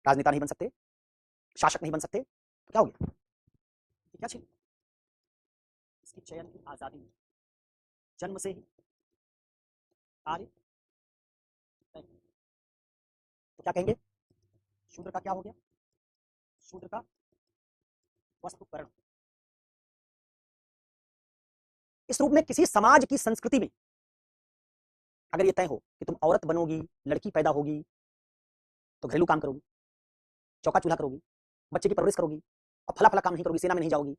राजनेता नहीं बन सकते, शासक नहीं बन सकते, तो क्या हो गया? क्या छीन? इसकी चयन की आजादी जन्म से ही कार्य तय। तो क्या कहेंगे? शूद्र का क्या हो गया? शूद्र का वस्तुकरण। इस रूप में किसी समाज की संस्कृति में अगर ये तय हो कि तुम औरत बनोगी, लड़की पैदा होगी तो घरेलू काम करोगी, चौका चूल्हा करोगी, बच्चे की परवरिश करोगी और फला फला काम नहीं करोगी, सेना में नहीं जाओगी,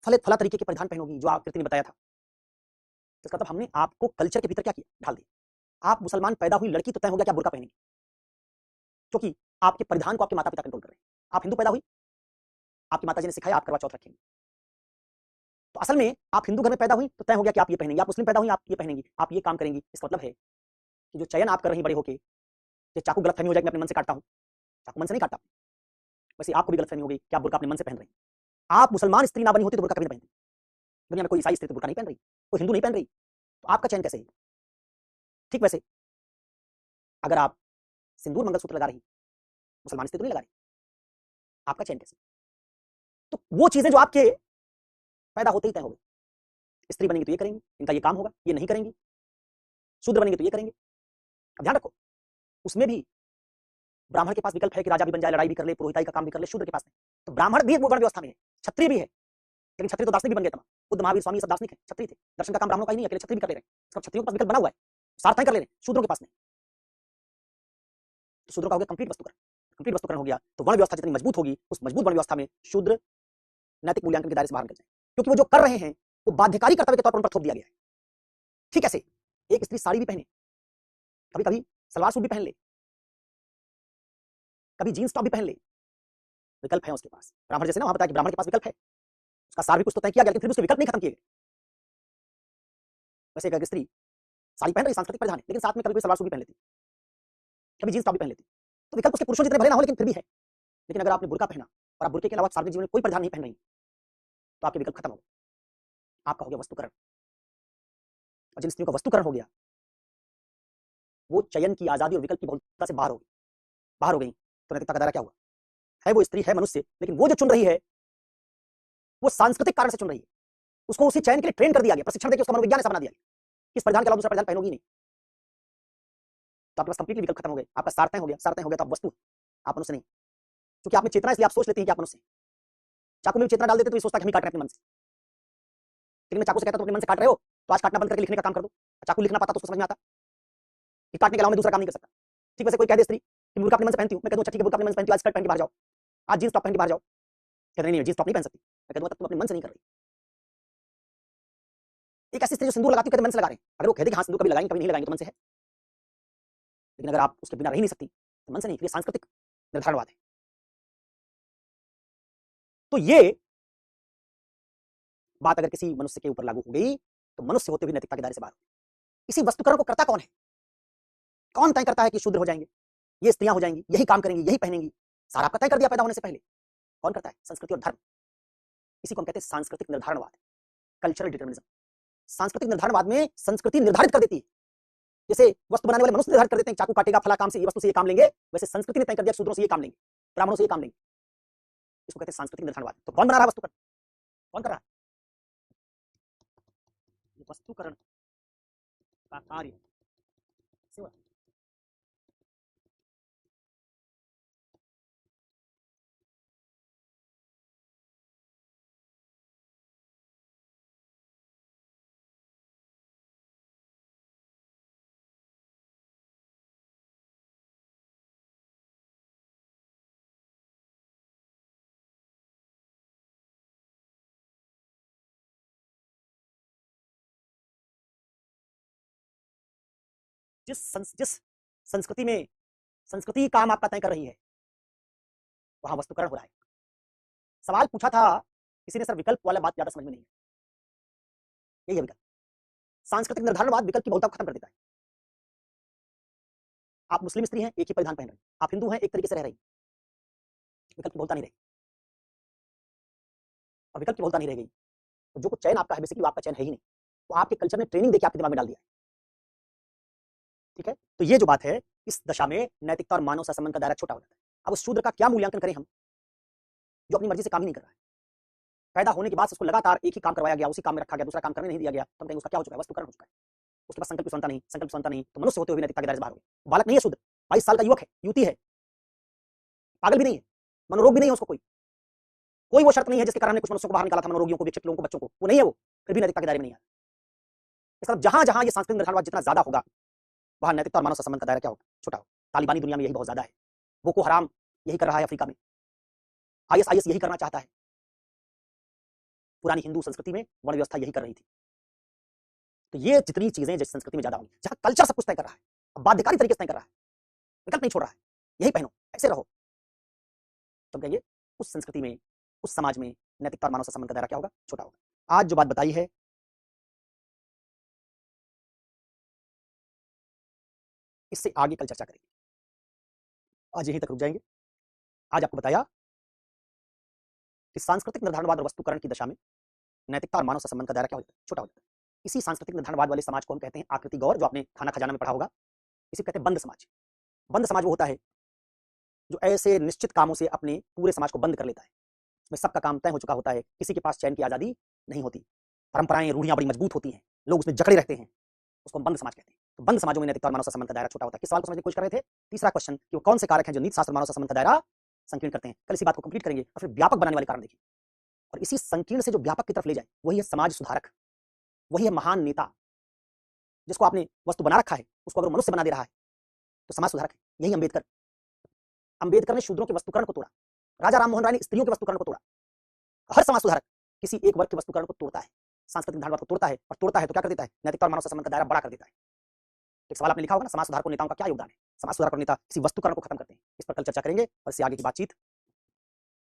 फले फला तरीके के परिधान पहनोगी जो आकृति ने बताया था। तो इसका मतलब हमने आपको कल्चर के भीतर क्या किया? ढाल दिया। आप मुसलमान पैदा हुई लड़की तो तय हो गया कि आप बुर्का पहनेंगे, क्योंकि आपके परिधान को आपके माता पिता कंट्रोल कर रहे हैं। आप हिंदू पैदा हुई, आपकी माताजी ने सिखाया आप करवा चौथ रखेंगे, तो असल में आप हिंदू घर में पैदा हुई तो तय हो गया कि आप ये पहनेंगे। आप मुस्लिम पैदा हुई, आप ये पहनेंगी, आप ये काम करेंगी। इसका मतलब है कि जो चयन आप कर रही बड़े होके, ये चाकू गलतफहमी हो जाएगी, मैं अपने मन से काटता हूं, चाकू मन से नहीं काटता, वैसे आपको भी गलतफहमी हो गई कि आप बुर्का अपने मन से पहन रही। आप मुसलमान स्त्री ना बनी होती तो बुर्का कभी नहीं पहनती। दुनिया में कोई ईसाई स्त्री तो बुर्का नहीं पहन रही, कोई हिंदू नहीं पहन रही, तो आपका चयन कैसे है? ठीक वैसे अगर आप सिंदूर मंगलसूत्र लगा रही, मुसलमान स्त्री तो नहीं लगा रही, आपका चयन कैसे? तो वो चीजें जो आपके पैदा होते ही तय हो गई, स्त्री बनेंगी तो ये करेंगी, इनका ये काम होगा, ये नहीं करेंगी, शूद्र बनेंगे तो ये करेंगे। अब ध्यान रखो, उसमें भी ब्राह्मण के पास विकल्प है कि राजा भी बन जाए, लड़ाई भी कर ले, पुरोहिताई का काम भी कर ले, शूद्र के पास नहीं। तो ब्राह्मण भी वर्ण व्यवस्था में है, क्षत्रिय भी है, लेकिन क्षत्रिय तो दार्शनिक भी बन गए तमाम। बुद्ध महावीर स्वामी सब दार्शनिक है, क्षत्रिय थे। दर्शन का काम ब्राह्मणों का ही नहीं, अकेले क्षत्रिय भी कर ले रहे हैं। सब क्षत्रियों के पास विकल्प बना हुआ है, सार्थक कर ले रहे हैं, शूद्रों के पास नहीं। तो शूद्रों का हो गया कंप्लीट वस्तुकरण। कंप्लीट वस्तुकरण हो गया तो वर्ण व्यवस्था जितनी मजबूत होगी, उस मजबूत वर्ण व्यवस्था में शूद्र नैतिक मूल्यांकन के दायरे से बाहर निकल जाए, क्योंकि वो जो कर रहे हैं वो बाध्यकारी कर्तव्य के तौर पर उन पर थोप दिया गया है। ठीक है, एक स्त्री साड़ी भी पहने, कभी कभी सलवार सूट भी पहन ले, कभी जींस टॉप भी पहन ले, विकल्प है उसके पास। ब्राह्मण जैसे ना वहां बताया कि ब्राह्मण के पास विकल्प है, उसका सार भी कुछ तो तय किया गया, लेकिन फिर भी उसके विकल्प नहीं खत्म किए गए। वैसे एक स्त्री साड़ी पहन रही, सांस्कृतिक परिधान है, लेकिन साथ में कभी कोई सलवार सूट भी पहन लेती, कभी जींस टॉप भी पहन लेती, तो विकल्प उसके पुरुषों जितने भले ना हो लेकिन फिर भी है। लेकिन अगर आपने बुर्का पहना और आप बुर्के के अलावा सार्वजनिक जीवन में कोई परिधान नहीं पहन रही, तो आपके विकल्प खत्म हो गए, आपका हो गया वस्तुकरण। और जिन स्त्रियों का वस्तुकरण हो गया वो चयन की आजादी और विकल्प की बहुलता से बाहर हो गई, बाहर हो गई। तो नैतिकता का दायरा क्या हुआ? है वो स्त्री, है मनुष्य, लेकिन वो जो चुन रही है वो सांस्कृतिक कारण से चुन रही है। उसको उसी चयन के लिए ट्रेन कर दिया गया, प्रशिक्षण देकर उसका मनोविज्ञान ऐसा बना दिया गया, इस परिधान के अलावा दूसरा परिधान पहनोगी नहीं। तो आपके पास कंप्लीटली विकल्प खत्म हो गए, आपका सार्थय हो गया। सार्थय हो गया तो आप वस्तु, आप मनुष्य नहीं, क्योंकि आप में चेतना, इसलिए आप सोच लेते हैं कि आप मनुष्य। चाकू में भी चेतना डाल देते तो ये सोचता है कि हम ही काट रहे हैं अपने मन से, लेकिन मैं चाकू से कहता तो अपने मन से काट रहे हो तो आज काटना बंद करके लिखने का काम कर दो। चाकू लिखना पाता तो उसको समझ में आता कि काटने के अलावा मैं दूसरा काम नहीं कर सकता। ठीक वैसे कोई कह दे स्त्री कि बुर्का अपने मन से पहनती हूं, मैं कहता हूं अच्छा ठीक है बुर्का अपने मन से पहनती हूं, आज स्कर्ट पहन के बाहर जाओ, आज जींस टॉप पहन के बाहर जाओ, कह रही नहीं जींस टॉप नहीं पहन सकती। मैं कहता हूं तुम अपने मन से नहीं कर रही। एक ऐसी स्त्री जो सिंदूर लगाती है कहते मन से लगा रहे हैं, अगर वो कहते कि हाँ सिंदूर कभी लगाएंगे कभी नहीं लगाएंगे तो मन से है, लेकिन अगर आप उसके बिना रह नहीं सकती तो मन से नहीं, ये सांस्कृतिक निर्धारणवाद है। तो ये बात अगर किसी मनुष्य के ऊपर लागू हो गई तो मनुष्य होते हुए नैतिकता के दायरे से बाहर हो। इसी वस्तुकरण को करता कौन है? कौन तय करता है कि शूद्र हो जाएंगे, ये स्त्रियां हो जाएंगी, यही काम करेंगी, यही पहनेंगी? सारा आपका तय कर दिया पैदा होने से पहले। कौन करता है? संस्कृति और धर्म। इसी को हम कहते हैं सांस्कृतिक निर्धारणवाद, कल्चरल डिटर्मिनिज्म। सांस्कृतिक निर्धारणवाद में संस्कृति निर्धारित कर देती है। जैसे वस्तु बनाने वाले मनुष्य निर्धारित कर देते हैं चाकू काटेगा फला काम से, ये वस्तु से ये काम लेंगे, वैसे संस्कृति ने तय कर दिया शूद्रों से ये काम लेंगे, ब्राह्मणों से ये काम लेंगे। इसको कहते हैं सांस्कृतिक निर्धारणवाद। तो कौन बना रहा है वस्तुकरण? कौन कर रहा है? वस्तुकरण का कार्य सेवा। जिस संस्कृति में संस्कृति काम आपका तय कर रही है वहां वस्तुकरण हो रहा है। सवाल पूछा था किसी ने, सर विकल्प वाला बात ज्यादा समझ में नहीं है। यही है विकल्प। सांस्कृतिक निर्धारणवाद विकल्प की बहुलता को खत्म कर देता है। आप मुस्लिम स्त्री हैं, एक ही परिधान पहन रहे हैं, आप हिंदू हैं, एक तरीके से रह रही, विकल्प की बहुलता नहीं रही। और विकल्प की बहुलता नहीं रह गई तो जो कुछ चयन आपका है बेसिकली आपका चयन है ही नहीं, वो आपके कल्चर ने ट्रेनिंग देकर आपके दिमाग में डाल दिया है। ठीक है, तो ये जो बात है, इस दशा में नैतिकता और मानव सहसंबंध का दायरा छोटा हो जाता है। अब उस शूद्र का क्या मूल्यांकन करें हम जो अपनी मर्जी से काम ही नहीं कर रहा है? पैदा होने के बाद उसको लगातार एक ही काम करवाया गया, उसी काम में रखा गया, दूसरा काम करने नहीं दिया गया, तो हम कहेंगे उसका क्या हो चुका है, वस्तुकरण हो चुका है। उसके पास संकल्प की स्वतंत्रता नहीं, संकल्प स्वतंत्रता नहीं, तो मनुष्य होते हुए नैतिकता के दायरे से बाहर हो गया। बालक नहीं है शुद्ध, 22 साल का युवक है, युवती है, पागल भी नहीं है, मनोरोग भी नहीं है उसको, कोई वो शर्त नहीं है जिसके कारण कुछ मनुष्यों को बाहर निकाला था, मनोरोगियों को, विक्षिप्त लोगों को, बच्चों को, वो नहीं है, वो फिर भी नैतिकता के दायरे में नहीं है। इस तरफ जहां जहां ये सांस्कृतिक निर्धारणवाद जितना ज्यादा होगा, वहां नैतिकता और मानव संबंध का दायरा क्या होगा, छोटा होगा। तालिबानी दुनिया में यही बहुत ज्यादा है, बोको हराम यही कर रहा है अफ्रीका में, आईएसआईएस यही करना चाहता है, पुरानी हिंदू संस्कृति में वर्ण व्यवस्था यही कर रही थी। तो ये जितनी चीजें जिस संस्कृति में ज्यादा होंगी, जहां कल्चर सब कुछ तय कर रहा है, अब बाध्यकारी तरीके से तय कर रहा है, विकल्प नहीं छोड़ रहा है, यही पहनो, ऐसे रहो, तो कहिए उस संस्कृति में, उस समाज में नैतिकता और मानव संबंध का दायरा क्या होगा, छोटा होगा। आज जो बात बताई है, इससे आगे कल चर्चा करेंगे, आज यहीं तक रुक जाएंगे। आज आपको बताया कि सांस्कृतिक निर्धारणवाद और वस्तुकरण की दशा में नैतिकता और मानव संबंध का दायरा क्या हो जाता है, छोटा हो जाता है। इसी सांस्कृतिक निर्धारणवाद वाले समाज को हम कहते हैं आकृति गौर, जो आपने खाना खजाना में पढ़ा होगा, इसे कहते हैं बंद समाज। बंद समाज वो होता है जो ऐसे निश्चित कामों से अपने पूरे समाज को बंद कर लेता है, उसमें सबका काम तय हो चुका होता है, किसी के पास चयन की आजादी नहीं होती, परंपराएं रूढ़ियां बड़ी मजबूत होती हैं, लोग उसमें जकड़े रहते हैं, उसको हम बंद समाज कहते हैं। तो बंद समाजों में नैतिकता और मानव संबंध का दायरा छोटा होता है। किस सवाल को समझने की कोशिश कर रहे थे, तीसरा क्वेश्चन, कि वो कौन से कारक हैं जो नीति शास्त्र मानव संबंध का दायरा संकीर्ण करते हैं। कल इसी बात को कंप्लीट करेंगे और फिर व्यापक बनाने वाले कारण देखेंगे, और इसी संकीर्ण से जो व्यापक की तरफ ले जाए वही है समाज सुधारक, वही है महान नेता। जिसको आपने वस्तु बना रखा है उसको अगर मनुष्य बना दे रहा है तो समाज सुधारक है। यही अंबेडकर, अंबेडकर ने शूद्रों के वस्तुकरण को तोड़ा, राजा राम मोहन राय ने स्त्रियों के वस्तुकरण को तोड़ा। हर समाज सुधारक किसी एक वर्ग के वस्तुकरण को तोड़ता है, सांस्कृतिक निर्धारणवाद को तोड़ता है, और तोड़ता है तो क्या कर देता है, नैतिकता और मानव संबंध का दायरा बड़ा कर देता है। एक सवाल आपने लिखा होगा ना, समाज सुधार को नेताओं का क्या योगदान है। समाज सुधार और नेता किसी वस्तुकरण को खत्म करते हैं। इस पर कल चर्चा करेंगे और इससे आगे की बातचीत